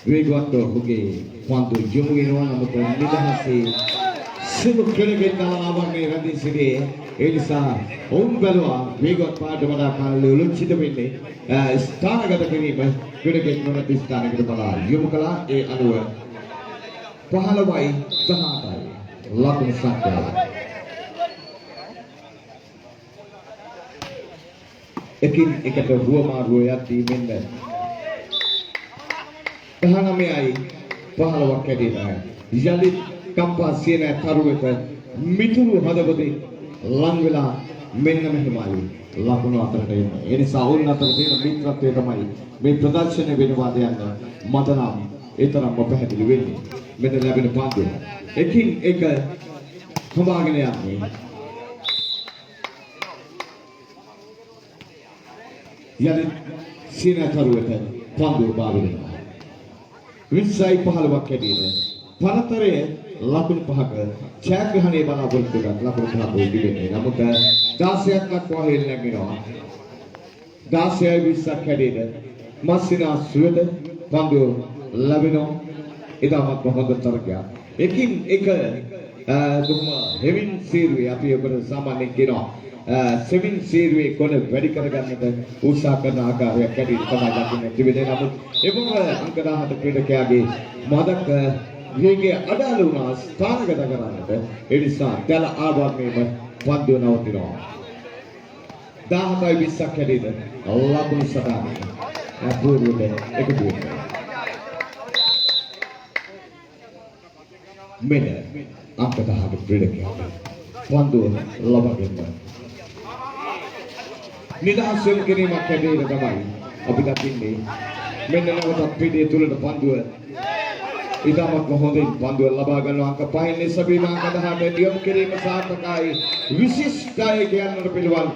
වේගවත් ඔහුගේ පන්දු යොමු වෙනවා නමුත් නිදහසේ සිදු කෙනෙක් නාමවන්නේ රැඳී සිටියේ. ඒ නිසා ඔවුන් බැලුවා වේගවත් පාට වඩා කාලෙ උලුච්චිත වෙන්නේ ස්ථානගත කිරීම කෙනෙක් නොමැති ස්ථානයකට බලා යොමු කළා. ඒ අනුව 15යි 18යි ලකුණු සංඛ්‍යාව එකින් එකට රුවමාරුව යද්දී මෙන්න 19යි 15ක් කැඩෙනයි යලිත් කම්පා සියන තරුවෙත මිතුරු හදවතේ ලං වෙලා මෙන්න මෙහෙමයි ලකුණු අතරට එන්නේ. ඒ නිසා ඔවුන් අතර තියෙන මිත්‍රත්වය තමයි මේ ප්‍රදර්ශනය වෙනවාද යන්න මට නම් ඒ තරම්ම පැහැදිලි වෙන්නේ. මෙන්න ලැබෙන පන්දුව එකින් එක හඹාගෙන යන්නේ. යලිත් සියන තරුවෙත පන්දුව බාවිනවා. 20යි 15ක් කැඩෙන පරතරයේ ලකුණු 5ක ඡායාග්‍රහණයේ බලාපොරොත්තු වෙන ලකුණු 5ක් දෙන්නේ. නමුත් 16ක් දක්වා හෙල් නැගෙනවා. 16යි 20ක් කැඩෙන මස්සිනාස් වෙත පන්දුව ලැබෙනවා. ඉතාමත් හොඳ තරගයක්. එකින් එක හෙවින් සීරුවේ අපි ඔබට සාමාන්‍යයෙන් කියනවා සෙවින් සීරුවේ කොන වැඩි කරගන්නට උත්සාහ කරන ආකාරයක් ඇටියට තමයි දකින්න තිබෙන්නේ. නමුත් එවම අංක 17 ක්‍රීඩකයාගේ මදක වේගය අඩාල වුණා ස්ථානගත කරන්නට. ඒ නිසා දැල ආවර්ණයම පන්දුව නවතිනවා. 17යි 20ක් කැඩෙන ලකුණු සටහන අපූර්වට එකතු වෙනවා. මෙන්න අංක 17 ක්‍රීඩකයා පන්දුව ලබා ගන්නවා. නිදහස් වෙන කිරීමක් ලැබෙන්න තමයි අපි දකින්නේ. මෙන්න නැවතත් පිටිය තුලට පන්දුව ඉතාමත් හොඳින් පන්දුව ලබා ගන්නවා. අංක 5 නිසබීම අංක 18 නියම කිරීම සාර්ථකයි. විශිෂ්ටයි කියන්නට පිළිවන්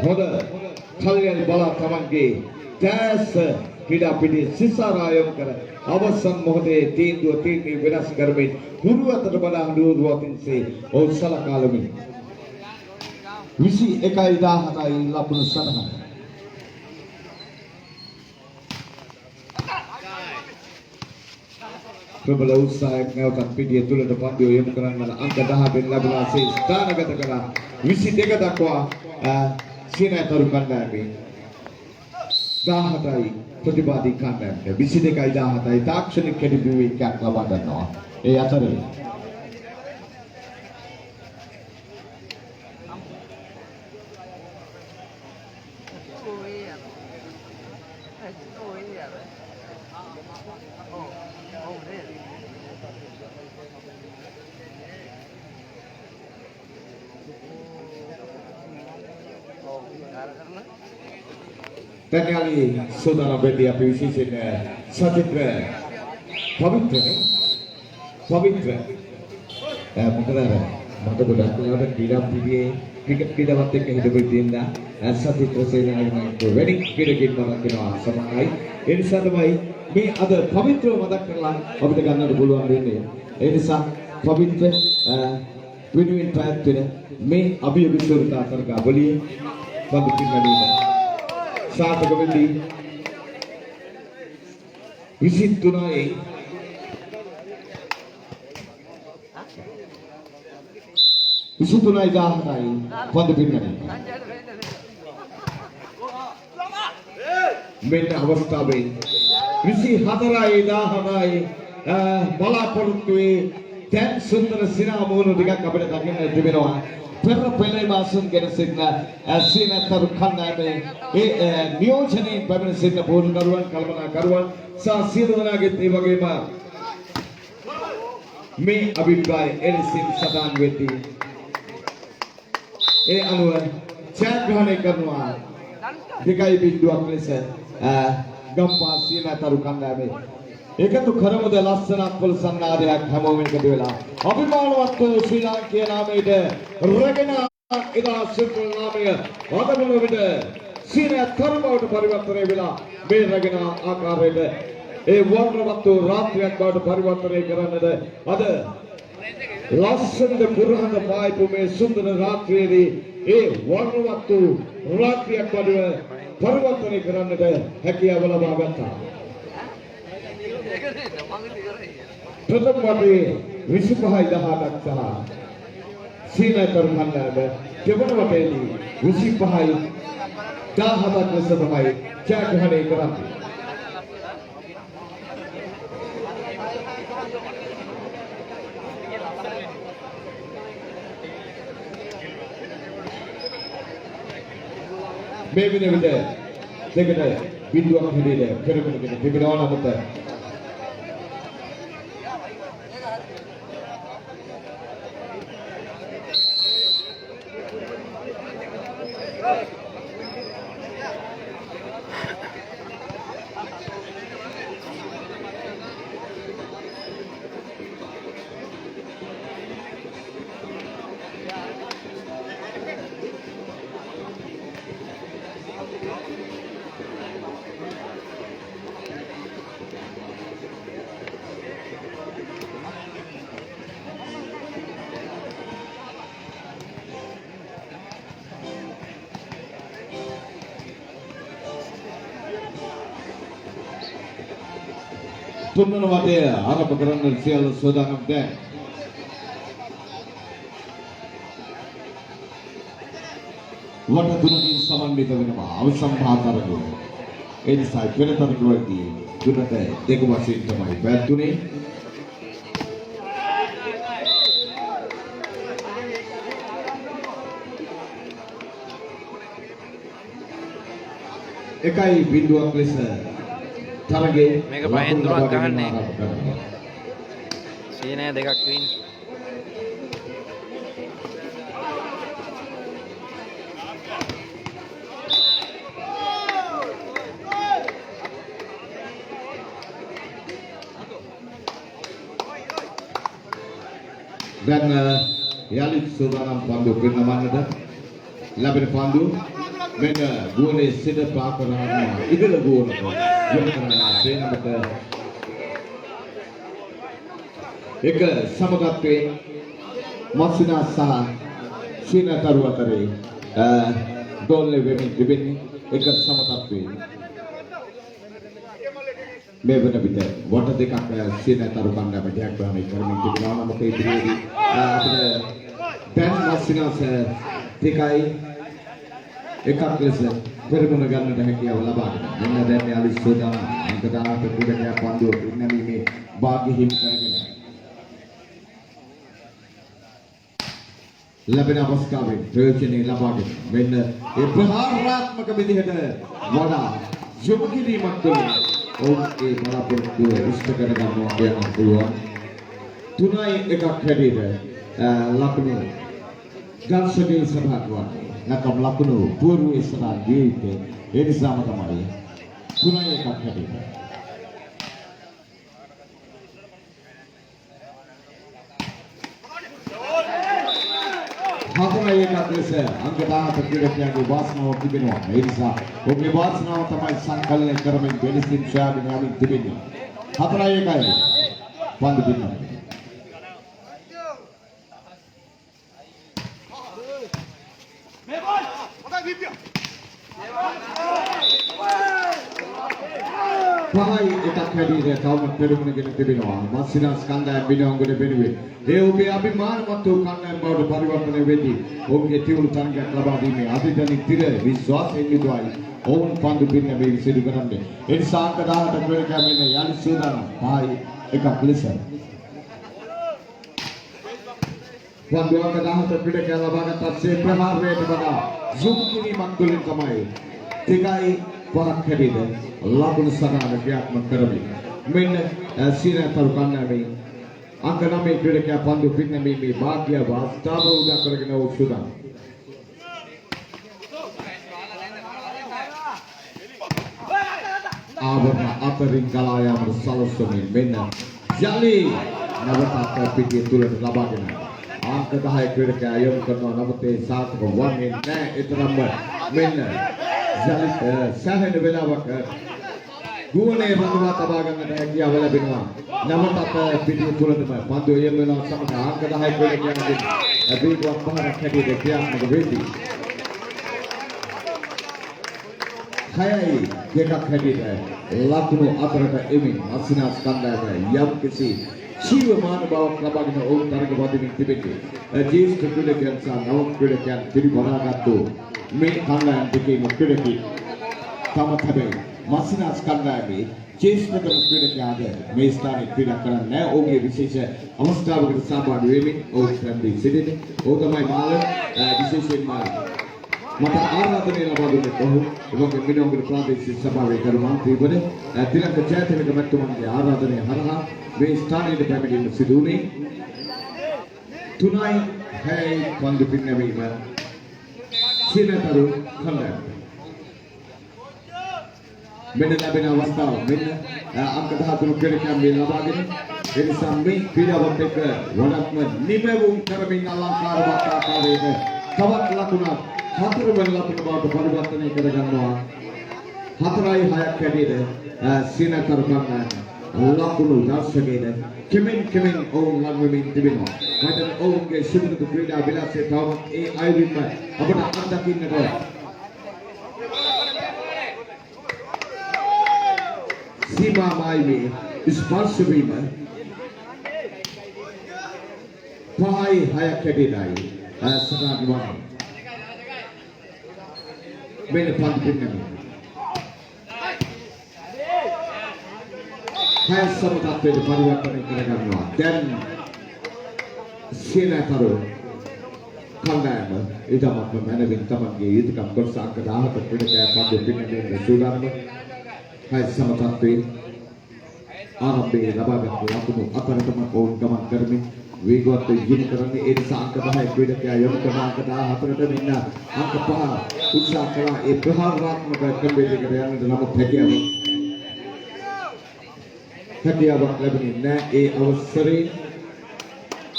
හොඳ කල්යන බල තමන්ගේ දැස ක්‍රීඩා පිටියේ සිසාරායම් කර අවසන් මොහොතේ තීන්දුව වෙනස් කරමින් හුරු අතට බලා හඬුරුවකින්සේ ඔහු සලකාලමින් 21-17යි ලකුණු සටහන. ප්‍රබල උත්සාහයක් නැවතත් පිටිය තුලට පන්දුව යොමු කරන්න අංක 18 ලැබුණා සේ ස්ථානගත කළා 22 දක්වා සීනතරු කණ්ඩායමේ 17යි ප්‍රතිවාදී කණ්ඩායමට 22-17යි තාක්ෂණික කැඩිබුවේක් ලබා ගන්නවා. ඒ අතරේ Tanyali saudara Betty api visit Satitra Pavitra maka budak kelihatan tidak pilih cricket tidak waktu ke hidup bertinda Satitra saya yang itu wedding cricket malah kena semangai ini satu baik me ada Pavitra mata kelang api teganan duluan ini ini sah Pavitra win-win trial tu me api surta tergabuli Pavitra ini saat kembali visit tunai dah naik pada pindah Mena awasta be visit hadarai dah naik malah perutui dan sundara sinamono dengan kabar tadi di bawah Perra pele masun kena signa sina taru khanna me niyojane pabena signa bol karuan kalmana karuan sa sidona ge tebage ma me abhipraya elisin sadan weti anuwa chat grahane karnuwa dikai binduak lesa gampa sina taru khanna me ekatu kharamada lassana kol sannaadayak හැමෝම එකතු වෙලා අභිමානවත් වූ ශ්‍රී ලාංකේය නාමයට රැගෙන ඉදා සිංහල නාමය අදමුණ විට සීන තරමවට පරිවර්තනය වෙලා මේ රැගෙන ආකාරයට ඒ වර්ණවත් වූ රාත්‍රියක් බවට පරිවර්තනය කරන්නද අද ලස්සනද පුරහඳ පායපු මේ සුන්දර රාත්‍රියේදී ඒ වර්ණවත් වූ රාත්‍රියක් බවට පරිවර්තනය කරන්නට හැකියාව ලබා ගත්තා. प्रथम वाटे 25-18 सह सीनातर खंडाब केवल वाटेली 25-10 सदमाई क्या कहने कराती बेबी ने बिटे देखते बिंदु आप हिड़ी ले फिर बिंदु बिंदु वाला मत තුන්වන වටය ආරම්භ කරන්න සියලු සෝදානම් දැන් වට තුනකින් සමන්විත වෙනවා අවසන් භාතරකෝ ඒ නිසා වෙන තරකවලදී තුනට දෙක වශයෙන් තමයි පැවැත්ුනේ එකයි බිඳුවක් ලෙස තරගේ මේක පහෙන් තුනක් ගහන්නේ සීනය දෙකක් win dan yalit sudaram pandu purnamannada labena pandu men gole sida pakarana idula gona යොමු කරනවා ශ්‍රේණිමත එක සමගත්වයේ මස්සිනා සහ සීනතරු අතරේ ගෝල් වෙමින් තිබෙන්නේ එක සමතත්වයේ මේ වන විට වට දෙකක් සීනතරු කණ්ඩායම ජයග්‍රහණය කරමින් තිබෙනවා. නමුත් ඒ ඉදිරියේදී අපිට දැන් මස්සිනාස දෙකයි එකක් ලෙස පෙරමුණ ගන්නට හැකියාව ලබාගෙන මෙන්න දැන් යාලි සෝදාන අංක 18 ක්‍රීඩකයා පන්දුව පින්නීමේ භාග්‍ය හිමි කරගෙන ලැබෙන අවස්ථාවේ ප්‍රයෝජනෙ ලබාගෙන මෙන්න ඒ ප්‍රහාරාත්මක විදිහට වඩා යොමු කිරීමක් තුළ ඔවුන්ගේ බලාපොරොත්තුව ඉෂ්ට කර ගන්නවා කියන්න පුළුවන්. 3-1 හැටියට ලකුණු ගල්සගේ සභාවට නැත්නම් ලකුණු පුරුවේ සදා ගියේ ඒ නිසාම තමයි 3-1 හැටියට හතරේ එකක් ලෙස අංක 17 ක්‍රීඩකයන්ගේ වාසනාව තිබෙනවා. ඒ නිසා ඔබේ වාසනාව තමයි සංකලනය කරමින් වෙනසින් සොයාගෙන යමින් තිබෙන්නේ. 4-1 පන්දු පින්නන. පහයි එකක් හැටියට තවම පෙරමුණගෙන තිබෙනවා. මස්සිනා ස්කන්ධයන් විනෝංගුල වෙනුවේ ඒ ඔබේ අභිමානවත් වූ කණ්ඩායම් බවට පරිවර්තනය වෙදී ඔවුන්ගේ තියුණු තරගයක් ලබා දීමේ අධිතනික තිර විශ්වාසයෙන් යුතුවයි ඔවුන් පන්දු පින්නීමේ සිදු කරන්නේ. ඒ නිසා අංක 18 ක්‍රීඩකයා මෙන්න යාලි සූදානම් පහයි එකක් ලෙස පන්දු අංක 17 ක්‍රීඩකයා ලබාගත් පස්සේ ප්‍රහාරයට වඩා යොමු කිරීමක් තුළින් තමයි 2-5ක් හැටියට ලකුණු සටහන ක්‍රියාත්මක කරමින් මෙන්න සීනතරු කණ්ඩායමේ අංක 9 ක්‍රීඩකයා පන්දු පින්නීමේ භාග්‍ය වාස්තාව උදා කරගෙන උසුදා ආවරණ අතරින් ගලා යාමට සලස්වමින් මෙන්න යලි නවතත් පිටිය තුලට ලබාගෙන අංක 10 ක්‍රීඩකයා යොමු කරනවා. නමුත් ඒ සාර්ථක වන්නේ නැහැ. ඒතරම්ම මෙන්න යලි සෑහෙන වෙලාවක් ගුවනේ රඳවා තබා ගන්නට හැකියාව ලැබෙනවා. නවතත් පිටිය තුලටම පන්දුව යොමු වෙනවා. සමග අංක 10 ක්‍රීඩකයන්ගේ දීපුවක් පහරක් හැටියට ක්‍රියාත්මක වෙදී 6-2 හැටියට ලකුණු අතරට එමින් මස්සිනා ස්කන්ධයන් යම් කිසි ජීවමාන බවක් ලබාගෙන ඔවුන් තරග වදිමින් තිබෙන්නේ. ජේෂ්ඨ ක්‍රීඩකයන් සහ නව ක්‍රීඩකයන් පිරිවරාගත්තු මේ කණ්ඩායම් දෙකේම ක්‍රීඩකී තම හැබැයි මස්සිනා ස්කන්ධයන්ගේ ජේෂ්ඨතම ක්‍රීඩකයාද මේ ස්ථානයේ ක්‍රීඩා කරන්නේ නැහැ. ඔහුගේ විශේෂ අවස්ථාවකට සහභාගී වෙමින් ඔහු සම්බන්ධ සිටින්නේ. ඔහු තමයි මාල විශේෂයෙන්ම මට ආරාධනය ලබා දුන්නේ ඔහු එවගේ මිනෝංගල ප්‍රාදේශීය සභාවේ කරු මන්ත්‍රීවරු තිලක ජයතිලක මැතිතුමන්ගේ ආරාධනය හරහා මේ ස්ථානයේ පැමිණීම සිදු වුණේ 3-6 පන්දු පින්නවීම සීනතරු කණ්ඩායම මෙන්න ලැබෙන අවස්ථාව මෙන්න අංක 13 ක්‍රීඩකයන් මේ ලබාගෙන ඒ නිසා මේ ක්‍රීඩාවත් එක්ක වඩාත්ම නිමැවුම් කරමින් අලංකාරවත් ආකාරයක තවත් ලකුණක් 4 වෙනි ලකුණ බවට පරිවර්තනය කර ගන්නවා. 4-6ක් හැටියට සීනතරු කණ්ඩායම ලකුණු දර්ශකයේ කෙමෙන් ඔවුන් ලඟමින් තිබෙනවා. මට ඔවුන්ගේ සුදුසු ක්‍රීඩා විලාසය තවම ඒ අයුරින්ම අපට අත්දකින්නට සීමා මායිමේ ස්පර්ශ වීම 5-6ක් හැටියටයි සටහන් වන්නේ. මෙන්න පන්දු පින්නීම හය සමතත්වයට පරිවර්තනය කරගන්නවා. දැන් සීනතරු කණ්ඩායම ඊටමත් මැනවින් තමන්ගේ යුතුයකම් කොටස අංක 17 ක්‍රීඩකයා පන්දු පින්නීමේ සූදානම හය සමතත්වයේ ආරම්භයේ ලබාගත් ලකුණු අතරටම ඔවුන් ගමන් කරමින් වේගවත් යොමු කරන්නේ. ඒ නිසා අංක 10 ක්‍රීඩකයා යොමු කරන අංක 14ට මෙන්න අංක 5 උත්සාහ කළා ඒ ප්‍රහාරාත්මක ක්‍රමයකට යන්නට. නමුත් හැකියාවක් ලැබුණේ නැහැ. ඒ අවසරේ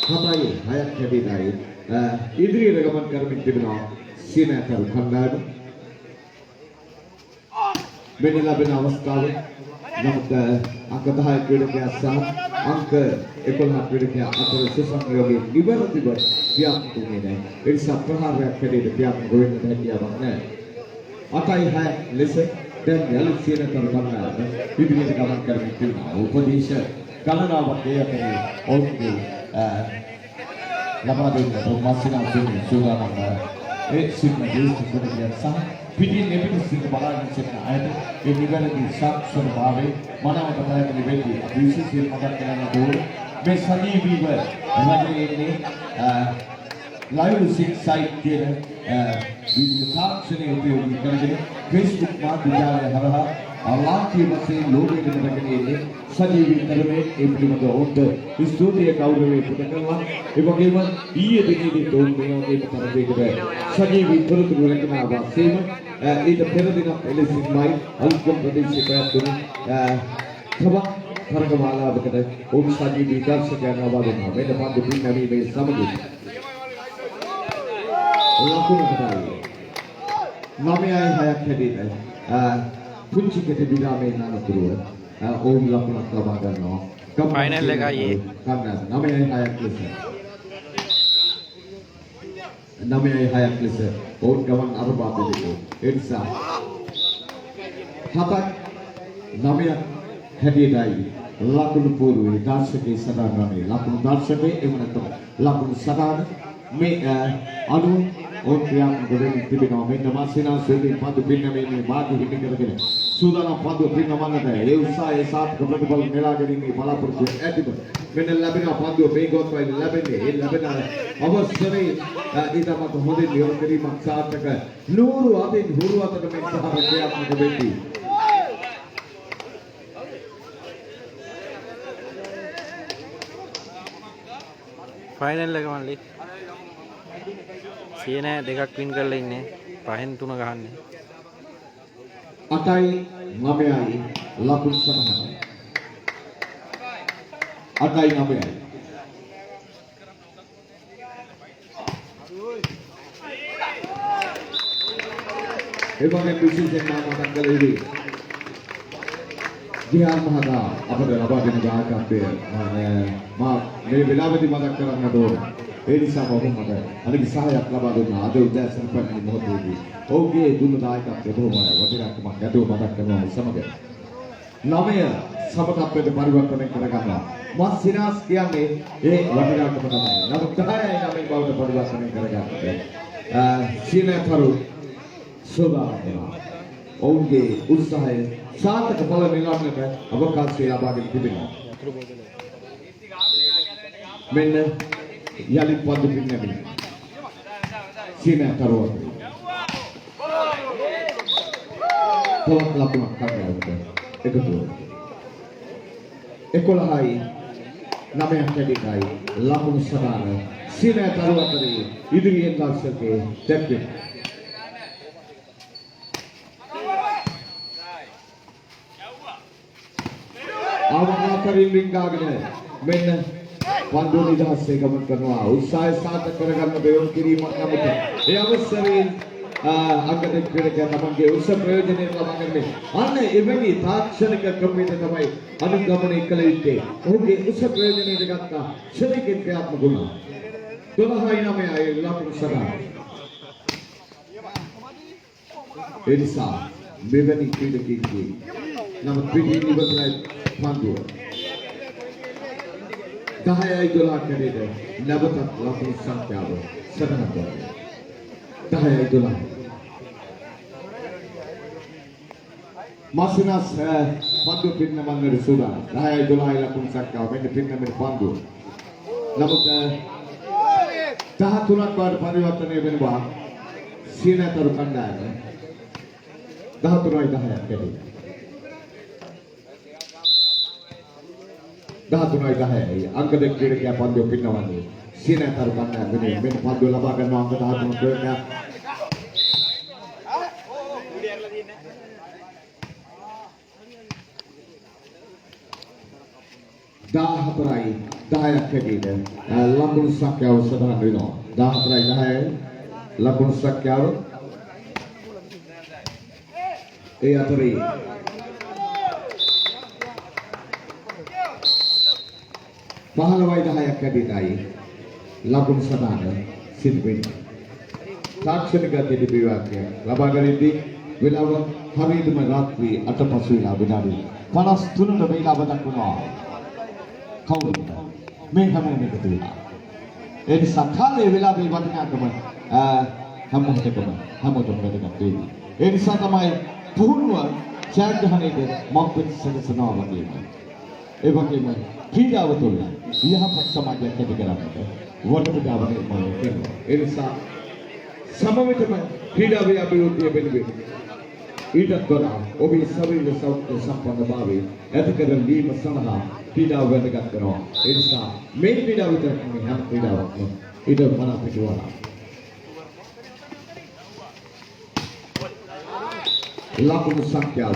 7-6ක් හැටියටයි ඉදිරියට ගමන් කරමින් තිබෙනවා සීනතරු කණ්ඩායම. මෙන්න ලැබෙන අවස්ථාවේ නමුත් අංක 10 ක්‍රීඩකයා සහ අංක 11 ක්‍රීඩකයා අතර සුසංයෝගයේ නිවැරදිව ක්‍රියාත්මක වුණේ නැහැ. ඒ නිසා ප්‍රහාරයක් හැටියට ක්‍රියාත්මක වෙන්න හැකියාවක් නැහැ. 8-6 ලෙස දැන් යලිත් සියනතර ගන්නවා. විදිහට ගමන් කරමින් තිබෙනවා. උපදේශ ගණනාවක් ඒ අතරේ ඔවුන්ගේ ලබා දෙන්න මාසිනා දෙන්නේ සූදානම් ඒ සින්න දේශ ක්‍රීඩකයා සහ පිටින් එපිට සිට බලාගෙන සිටින අයට ඒ නිවැරදි සාක්ෂර භාවයේ මනාව කතාකරන වෙද්දී විශේෂයෙන් මතක් කරන්න ඕනේ මේ සජීවීව රජයේ ලයිව් සයිට් කියන වීඩියෝ තාක්ෂණය උපයෝගී කරගෙන Facebook මාධ්‍යාලය හරහා අලාංකීය වශයෙන් ලෝකෙට දෙන්නේ සජීවී තරමේ ඒ පිළිබඳව උන්ට ස්තුතිය ගෞරවය පුද කරනවා. ඒ වගේම ඊයේ දිනේදී තෝන් මේ වගේ තරමයකට සජීවී තොරතුරු රැකනවා වශයෙන් ඊට පෙර දිනක් එලෙසින්මයි අලුත්ගම ප්‍රදේශයේ පැවැත්වුණු සභා තරගමාලාවකට ඔවුන් සජීවී දර්ශකයන් ලබා දෙනවා. මෙන්න පන්දු පින්නවීමේ සමගින් ලකුණකටයි 9-6ක් හැදෙන්නේ පුංචි කෙටි විරාමයේ අනතුරුව ඔවුන් ලකුණක් ලබා ගන්නවා. ෆයිනල් එකයි ඒ. 9-6ක් ලෙස 9-6ක් ලෙස ඔවුන් ගමන් අරබා දෙනවා. ඒ නිසා 7-9ක් හැදෙන්නයි ලකුණු පූර්වයේ දර්ශකයේ සඳහන් වන්නේ. ලකුණු දර්ශකයේ එම නැත්නම් ලකුණු සටහන මේ අනුව ඔවුන් ක්‍රියාත්මක වෙමින් තිබෙනවා. මෙන්න මාසිනා සෙල්ලි පන්දු පින්නමේ මාධ්‍ය හිමි කරගෙන සූදානම් පන්දු පින්නමන්නට ඒ උත්සාහයේ සාර්ථක ප්‍රතිඵල නෙලා ගැනීමේ බලාපොරොත්තු ඇතිව මෙන්න ලැබෙන පන්දුව මේගොත්වයි ලැබෙන්නේ. ඒ ලැබෙන අවස්ථරේ ඊටමත් හොඳින් යොමු කිරීමක් සාර්ථක නూరు අතින් හුරු අතට මේ සහ ක්‍රියාත්මක වෙන්නේ. ෆයිනල් එක මල්ලි සියන දෙකක් වින් කරලා ඉන්නේ 5න් 3 ගහන්නේ 8-9යි ලකුණු සටහන 8-9යි ඒ වගේ විශේෂයෙන් මතක් කළේ දිහා මහතා අපට ලබා දෙන දායකත්වය මා මේ වෙලාවේදී මතක් කරන්නට ඕන. ඒ නිසා මම මට අනිත් සහායක් ලබා දුන්නා. අද උදෑසන පැමිණි මොහොතේදී ඔහුගේ දුන්න දායකත්වය බොහොම වටිනාකමක් ඇතුව මතක් කරනවා සමග 9 සමතත්වයට පරිවර්තනය කරගන්නවා. මා සිනාස් කියන්නේ ඒ වටිනාකම තමයි. නමුත් 10යි 9 බවට පරිවර්තනය කරගන්නවා. සීනතරු සෝදානවා. ඔවුන්ගේ උත්සාහය සාර්ථක ඵල නිලන්නට අවකාශය ලබාගෙන තිබෙනවා. මෙන්න යලිත් පන්දු පින්නමේ සීනතරුව තවත් ලකුණක් කරගන්නට එකතු වෙනවා. 11යි 9ක් හැදිකයි ලකුණු සටහන සීනතරුව අතරේ ඉදිරියෙන් දර්ශකයේ දැක්වෙනවා. ආවමාතරින් රින්ගාගෙන මෙන්න පන්දු නිදහසේ ගමන් කරනවා. උත්සාහය සාර්ථක කරගන්න බැවුම් කිරීමක් නමුත් ඒ අවස්ථරේ අගට ක්‍රීඩකයා තමන්ගේ උස ප්‍රයෝජනෙ ලබා ගන්නේ. අන්න එවැනි තාක්ෂණික ක්‍රමයක තමයි අනුගමනය කළ යුත්තේ. ඔහුගේ උස ප්‍රයෝජනෙට ගත්තා ශරීරික ක්‍රියාත්මක වුණා. 12-9යි ලකුණු සටහන. ඒ නිසා මෙවැනි ක්‍රීඩකයෙකුගේ නම පිටින් ඉවතයි පන්දුව 10-12 කැඩේට නැවතත් ලකුණු සංඛ්‍යාව සටහන් කරනවා. 10-12 මාසිනාස් පන්දුව පින්නමන්නට සූදානම්. 10-12 ලකුණු සංඛ්‍යාව මෙන්න පින්නමේ පන්දුව. නමුත් 13ක් බවට පරිවර්තනය වෙනවා. සීනතරු කණ්ඩායම 13-10ක් කැඩේ. 13-10යි අංක දෙක ක්‍රීඩකයා පන්දුව පින්නවන්නේ. සීනතරු කණ්ඩායම වෙනුවෙන් මෙන්න පන්දුව ලබා ගන්නවා අංක 13 ක්‍රීඩකයා. දාහතරයි 10ක් හැටියට ලකුණු සංඛ්‍යාව සටහන් වෙනවා. 14-10 ලකුණු සංඛ්‍යාව ඒ අතරේ පහළවයි 10ක් ඇදෙනයි ලකුණු සටහන සිදු වෙන්නේ. තාක්ෂණික දෙවිවාක්‍ය ලබා ගනිද්දී වෙලාව හරියටම රාත්‍රී 8 පසු වෙලා විනාඩි 53ට වේලාව දක්වනවා. කවුරුද මේ හැමෝම එකතු වෙලා? ඒ නිසා කාලේ වෙලාවේ වටිනාකම හැමෝටම වැදගත් වෙන්නේ. ඒ නිසා තමයි පුහුණුව ජයග්‍රහණයට මම සැලසනවා වගේම. ඒ වගේම ක්‍රීඩාව තුළ යහපත් සමාජයක් ඇති කරගන්නට වටපිටාව නිර්මාණය කරනවා. ඒ නිසා සමවිතම ක්‍රීඩාවේ අභිවෘද්ධිය වෙනුවෙන් ඊටත් වඩා ඔබේ ශරීර සෞඛ්‍ය සම්පන්නභාවය ඇති කර ගැනීම සඳහා ක්‍රීඩාව වැදගත් කරනවා. ඒ නිසා මේ ක්‍රීඩාව විතරක් නෙවෙයි හැම ක්‍රීඩාවක්ම ඊට මනා පිටුවලා ලකුණු සංඛ්‍යාව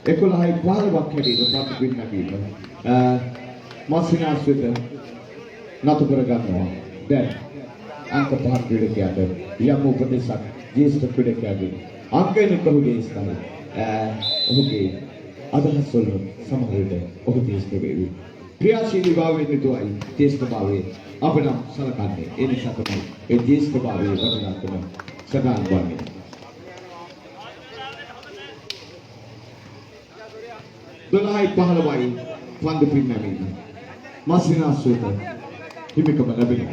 11යි 15ක් හැටියට පත් පින්නකීම මාසිනාස්විත නතු කර ගන්නවා. දැන් අංක 5 ක්‍රීඩකයාට යම් උපදේශක් ජේෂ්ඨ ක්‍රීඩකයාගෙන් අංකයන කහුගේ ස්ථානය ඔහුගේ අදහස් වල සමහර විට ඔහු ජේෂ්ඨ වේවි. ක්‍රියාශීලී භාවයෙන් යුතුවයි ජේෂ්ඨ භාවයේ අප නම් සලකන්නේ. ඒ නිසා තමයි ඒ ජේෂ්ඨ භාවයේ වටිනාකම සඳහන් වන්නේ. Donai pahalawai pandu pinnami masina suita himika balabi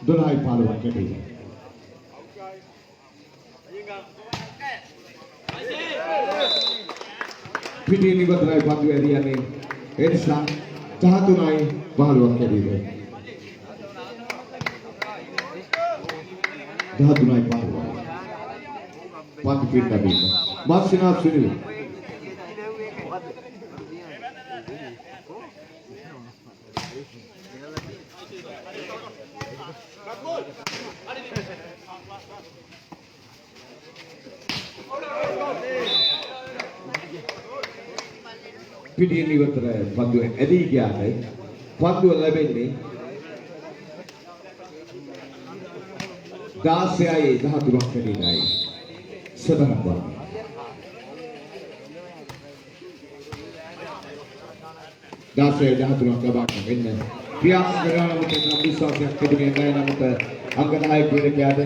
Donai pahalawai kati pidi ni badrai pandu area ne edsa tahatunai pahalawai kati tahatunai pahalawai pandu pinnami Masina Sunil Pidi ini bertera pandu edi kya hai pandu lebih ni das se ay dah tu waktu ni naik sebenarnya apa das se dah tu waktu apa ini pihak negara mungkin nabi sosial kedua negara namun angkat naik pidi kya ada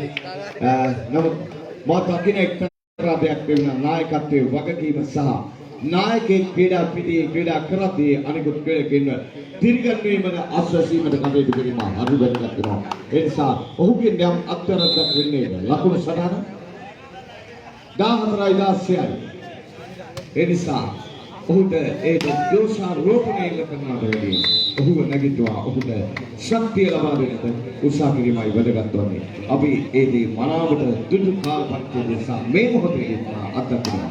namun mata kini ektra aktif naik aktif waktu besar නායකයෙක් ක්‍රීඩා පිටියේ ක්‍රීඩා කරද්දී අනිකුත් ක්‍රීඩකයන් තිරගන්වීමද අස්වැසීමද කටයුතු කිරීම අඩු වෙනකක් වෙනවා. ඒ නිසා ඔහුගේ යම් අත්තරක් වෙන්නේ ලකුණු සටහන 14යි 16යි. ඒ නිසා ඔහුට ඒ දෝෂාරෝපණය කරනවාදී ඔහුව නැගිටුවා ඔහුට ශක්තිය ලබා දෙන්නට උත්සාහ කිරීමයි වැදගත් වන්නේ. අපි ඒ දේ මනාවට දුටු කාල පරිච්ඡේදය නිසා මේ මොහොතේ අත්දැකීම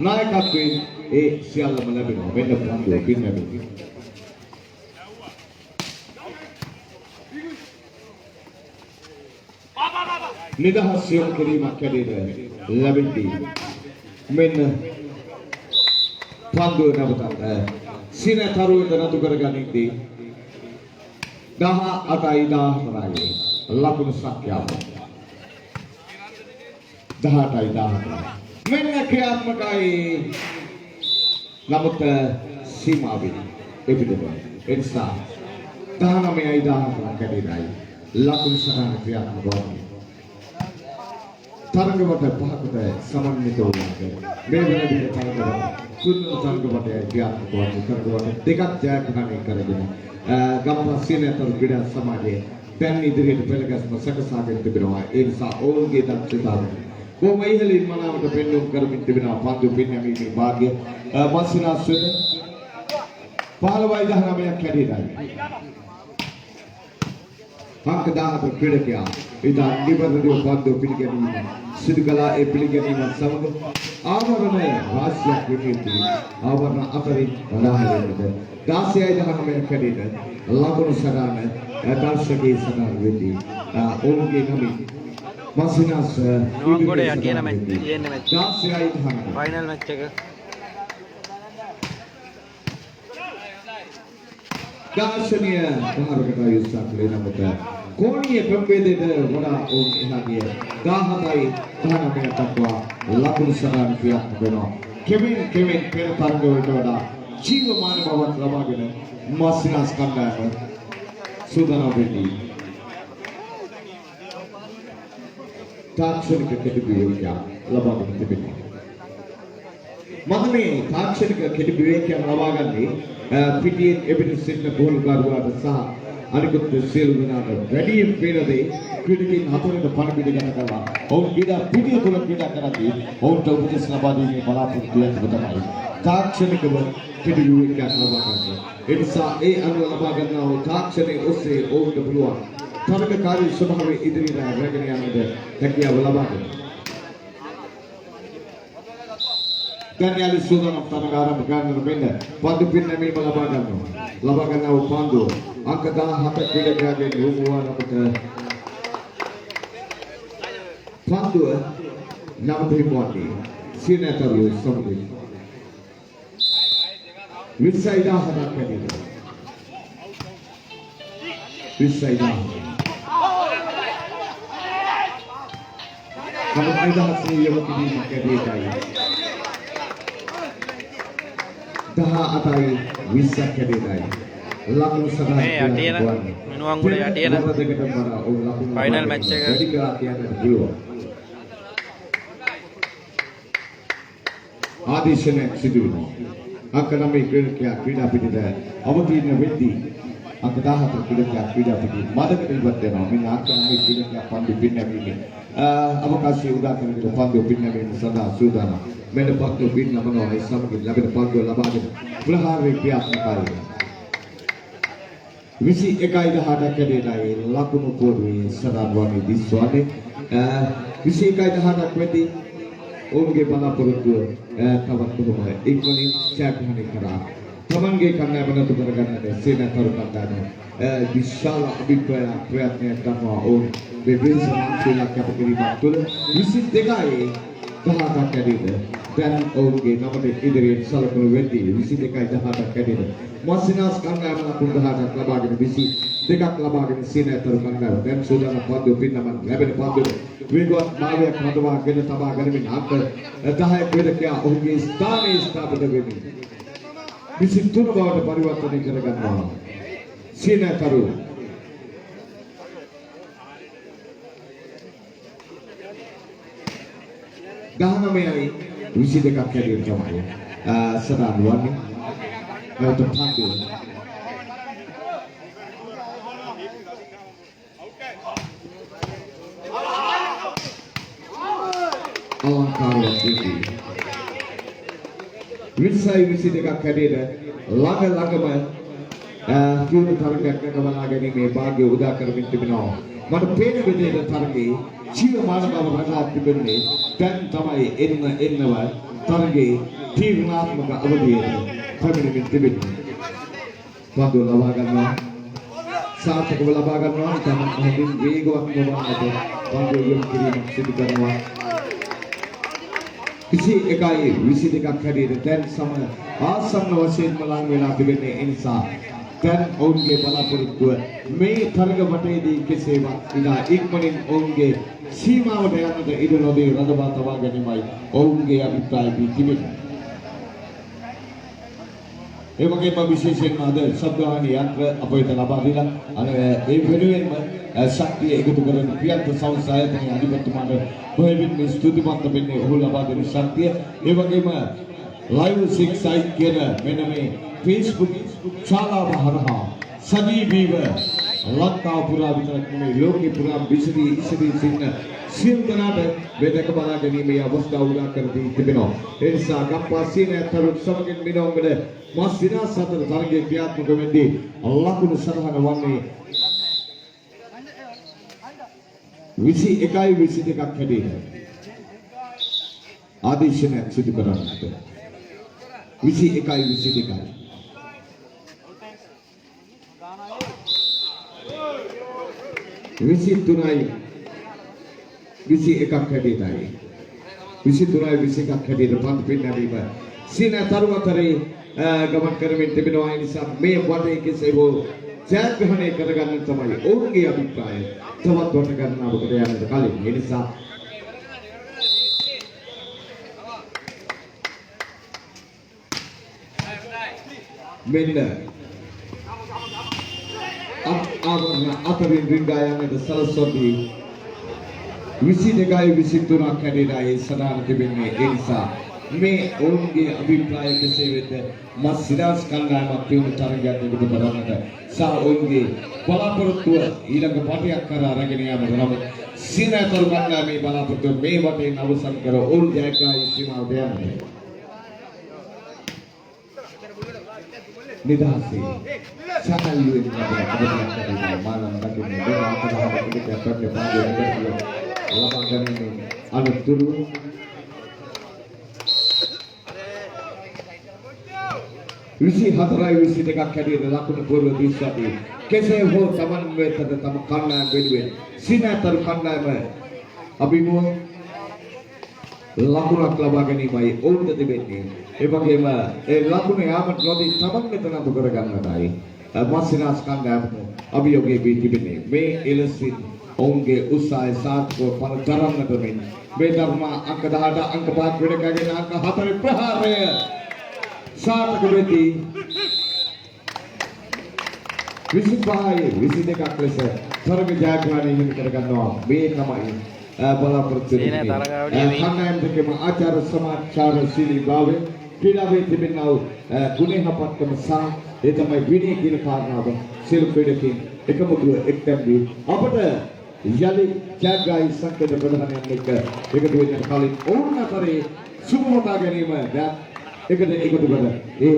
නායකත්වයෙන් ඒ සියල්ලම ලැබෙනවා වෙන්න පුළුවන් පින්නමයි. නිදහස් යොමු කිරීමක් කැඩේට ලැබෙන්නේ මෙන්න පන්දුව නැවතත් සිනතරුවෙන් නතු කරගනිද්දී 18යි 14යි ලකුණු සංඛ්‍යාව 18යි 14යි මෙන්න ක්‍රියාත්මකයි නමුත් සීමාවෙන් එපිටම එනිසා 19යි 14ක් කැඩෙනයි ලකුණු සටහන ක්‍රියාත්මක වන්නේ තරඟවට පහකට සමන්විත වුණාද මේ වෙන විදිහට තරඟවට තුන් තරඟවටයි ක්‍රියාත්මක වන්නේ තරඟවට දෙකක් ජයග්‍රහණය කරගෙන ගම්පහ සීනතර ක්‍රීඩා සමාජයේ දැන් ඉදිරියට පෙළගස්ම සකසාගෙන තිබෙනවා ඒ නිසා ඔවුන්ගේ දක්ෂතාව කොහොම ඉහළින් මනාවට පෙන්වුම් කරමින් තිබෙනවා පන්දු පින්නීමේ භාග්‍ය මස්සිනාස්වෙද 15යි 19ක් කැඩෙනයි අංක 17 ක්‍රීඩකයා ඉතා නිබඳව පන්දු පිළිගැනීම සිදු කළා ඒ පිළිගැනීම සමග ආවරණය රාශියක් විකීති ආවරණ අතරින් වදාහලෙන්නද 16යි 19ක් කැඩෙන ලකුණු සටහන දර්ශකයේ සටහන් වෙදී ඔවුන්ගේ නමින් Masinas Nongode yatiena match තියෙන්නේ match final match එක දර්ශනීය භාරකට යොසක් ලේනමත कोणीय क्रमभेदेට වඩා ඔවුන් එහා ගිය 17යි 19 දක්වා ලකුණු සටහන ක්‍රියාත්මක වෙනවා. කෙමෙන් පෙර තරගවලට වඩා ජීවමාන බවක් ලබාගෙන මාසිනාස් කණ්ඩායම සූදානම් වෙන්නේ. තාක්ෂණික කෙටිවිවේකයක් ලබාගෙන තිබෙනවා. මම මේ තාක්ෂණික කෙටිවිවේකයක් ලබාගන්නේ පිටියෙන් එබිට සිටින ගෝල්කරුවාට සහ අනිකුත් සියලු දෙනාට වැඩියෙන් පේනදේ ක්‍රීඩකයන් හතරට පණිවිඩ ගන්න කරලා ඔවුන් ක්‍රීඩා පිටිය තුළ ක්‍රීඩා කරද්දී ඔවුන්ට උපදෙස් ලබා දීමේ බලාපොරොත්තු වෙන තමයි තාක්ෂණිකව කෙටිවිවේකයක් ලබා ගන්න. ඒ නිසා ඒ අනුව ලබා ගන්නා වූ තාක්ෂණයේ ඔස්සේ ඔවුන්ට පුළුවන් තරගකාරී ස්වභාවය ඉදිරියට රැගෙන යන්නට හැකියාව ලබා දෙනවා. Daniel Sudan of Tanagara Gandhi Benda, Padu Pinamima Labagano, Labagana Pando, Ankada Hata Kidagan, Rumuan of the Pando, Nambi Bondi, Senator, somebody. Which side of the candidate? Which side of Daha atai bisa kedai. Lakukan sekarang. Artinya, menuang boleh artinya. Final match එක. Jadi kelatihan ada dulu. ආදේශනයක් සිදු වෙනවා. අංක 9 ක්‍රීඩකයා ක්‍රීඩා පිටිට අවතීර්ණ වෙද්දී අංක 14 ක්‍රීඩකයා ක්‍රීඩා පිටින් මදකට ඉවත් වෙනවා. මෙන්න අංක 9 ක්‍රීඩකයා පන්දු පින්නවීමේ අවකාශය උදා කරගෙන පන්දු පින්නවීම සඳහා සූදානම්. මෙන්න පන්දු පින්නවනවා ඒ සමගින් ලැබෙන පන්දු ලබාගෙන ප්‍රහාරයේ ක්‍රියාත්මකයි. 21.18 කැඩේටයි ලකුණු පොදුවේ සරාවන්නේ දිස්වන්නේ 21.18 වෙදී ඔවුන්ගේ බලාපොරොත්තුව තවත් කොහොමද ඉක්මනින් චැම්පියන් කරා තමන්ගේ කණ්ඩායම නතු කරගන්නට සේනාකරු කණ්ඩායම විශාල අභිප්‍රාය ප්‍රයත්නයක් කරනවා ඔවුන් දෙවියන් ශ්‍රී කැපකිරීමක් තුළ 22යි 18ක් කැඩේට දැන් ඔවුන්ගේ නමට ඉදිරියට සලකුණු වෙද්දී 22.18ක් කැඩේට මාසිනාස් කණ්ඩායම ලකුණු 18ක් ලබාගෙන 22ක් ලබාගෙන සේනාකරු කණ්ඩායම දැන් සූදානම් පන්දු පින්නමන් ලැබෙන පන්දුව වේගවත් මාර්ගයක් රඳවාගෙන තබා ගැනීමෙන් අංක 10ක් වේදකයා ඔහුගේ ස්ථානයේ ස්ථාපිත වෙමින් 23 බවට පරිවර්තනය කර ගන්නවා. සේනාකරු 19යි 22ක් හැටියට තමයි සටහන් වන්නේ. නැවත පන්දුව අලංකාරයක් දෙකේ 22ක් හැටියට ළඟම කිව්ව තරගයක් නගවලා ගැනීමේ වාග්ය උදා කරමින් තිබෙනවා. මට පේන විදිහට තරගයේ ජීවමාන බව රටා තිබෙන්නේ දැන් තමයි එන්නව තරගයේ තීරණාත්මක අවධියේ පැමිණෙමින් තිබෙන්නේ. පන්දුව ලබා ගන්නවා සාර්ථකව ලබා ගන්නවා තමයි හොඳින් වේගවත් නොවන්නට පන්දුව යොමු කිරීමක් සිදු කරනවා. 21.22ක් හැටියට දැන් සම ආසන්න වශයෙන්ම ලං වෙලා තිබෙන්නේ ඒ නිසා දැන් ඔවුන්ගේ බලාපොරොත්තුව මේ තරග වටේදී කෙසේවත් ඉලා ඉක්මනින් ඔවුන්ගේ සීමාවට යන්නට ඉඩ නොදී රඳවා තබා ගැනීමයි ඔවුන්ගේ අභිප්‍රාය වී තිබෙන්නේ. ඒ වගේම විශේෂයෙන්ම අද ශබ්දවාහිනී යන්ත්‍ර අප වෙත ලබා දීලා ඒ වෙනුවෙන්ම ශක්තිය එකතු කරන ප්‍රියන්ත සවුන්ඩ් ආයතනයේ අධිපතිතුමාට බොහොමින් ස්තුතිවන්ත වෙන්නේ ඔහු ලබා දෙන ශක්තිය. ඒ වගේම live 6 site කියන මෙන්න මේ Facebook ශාලාව හරහා සජීවීව ලංකාව පුරා විතරක් නෙමෙයි ලෝකේ පුරා විසිරී සිටින සියලු දෙනාට වේදක බලා ගැනීමේ අවස්ථාව උදා කර දී තිබෙනවා. ඒ නිසා ගම්පස්සින ඇතරුත් සමගින් මිනෝංගල මාසිනා සතර තරගයේ ක්‍රියාත්මක වෙද්දී ලකුණු සටහන වන්නේ 21.22ක් හැටියට ආදේශනයක් සිදු කරන්නට 21.22යි 23.21ක් හැටියටයි 23.21ක් හැටියට පන්දු පින්නවීම සීන තරුවතරේ ගමන් කරමින් තිබෙනවා. ඒ නිසා මේ වටේ කෙසේ හෝ ජයග්‍රහණය කරගන්න තමයි ඔවුන්ගේ අභිප්‍රාය. තවත් වට ගන්නවකට යන්නට කලින් ඒ නිසා මෙන්න ආවරණ අතරින් රිංගා යන්නට සලස්වදී 22යි 23ක් කැඩෙනයි සදාන තිබෙන්නේ. ඒ නිසා මේ ඔවුන්ගේ අභිප්‍රාය කෙසේ වෙත මස් සිරාස් කණ්ඩායමක් තියුණු තරගයක් නිකුත් කරන්නට සහ ඔවුන්ගේ බලාපොරොත්තුව ඊළඟ පටයක් කරා අරගෙන යාමට නමුත් සීනාතරු කණ්ඩායමේ බලාපොරොත්තුව මේ වටේන් අවසන් කර ඔවුන් ජයග්‍රහී සීමාවට යන්නේ. නිදහසේ සහල්ුවෙන් අපේ මානව දකින්න බෑ අපේ පාඩේ ලබා ගන්න අනුතුරු විසි 4යි 22ක් හැටියට ලකුණු පූර්ව දිශාවේ කෙසේ හෝ තමන් වෙතද තම කණ්ඩායම වෙනුවෙන් සීනාතරු කණ්ඩායම අභිමුව ලකුණක් ලබා ගැනීමයි ඔවුන්ට තිබෙන්නේ. ඒ වගේම ඒ ලකුණ යාමට නොදී තමන් වෙත නතු කර ගන්නටයි මස්සිනාස් කණ්ඩායම අභියෝගයේ දී තිබෙන්නේ. මේ එලෙසින් ඔවුන්ගේ උත්සාහය සාර්ථකව පළ කරන්නට මෙන් මේ ධර්ම අංක 18 අංක 5 වෙනකගෙන අංක 4 ප්‍රහාරය සාර්ථක වෙදී 25යි 22ක් ලෙස තරග ජයග්‍රහණය හිමි කර ගන්නවා. මේ තමයි බලාපොරොත්තු වෙන්නේ. කණ්ඩායම් දෙකම ආචාර සමාචාර ශීලී භාවය ක්‍රීඩාවේ තිබෙනා වූ ගුණහපත්කම සහ ඒ තමයි විනය කියන කාරණාව සියලු ක්‍රීඩකයන් එකමුතුව එක්තැන් වී අපට යලි ජයග්‍රහී සංකේත ප්‍රදානයක් එක්ක එකතු වෙන්නට කලින් ඕන අතරේ සුබමතා ගැනීම එකට එකතු කර ඒ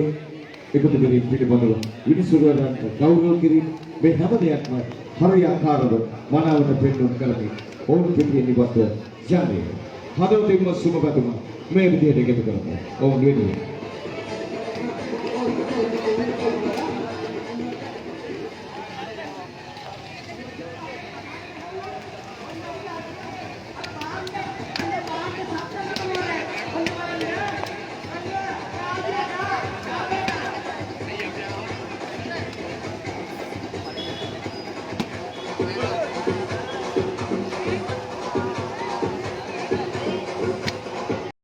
එකතු කිරීම පිළිබඳව විනිසුරුවන්ට ගෞරව කිරීම මේ හැම දෙයක්ම හරියාකාරව මනාවට පෙන්වන්න කරමි. ඔවුන් පිටින් ඉවත් යන්නේ හදවතින්ම සුබ පැතුම මේ විදිහට එකතු කරමු. ඔවුන් වෙනුවෙන්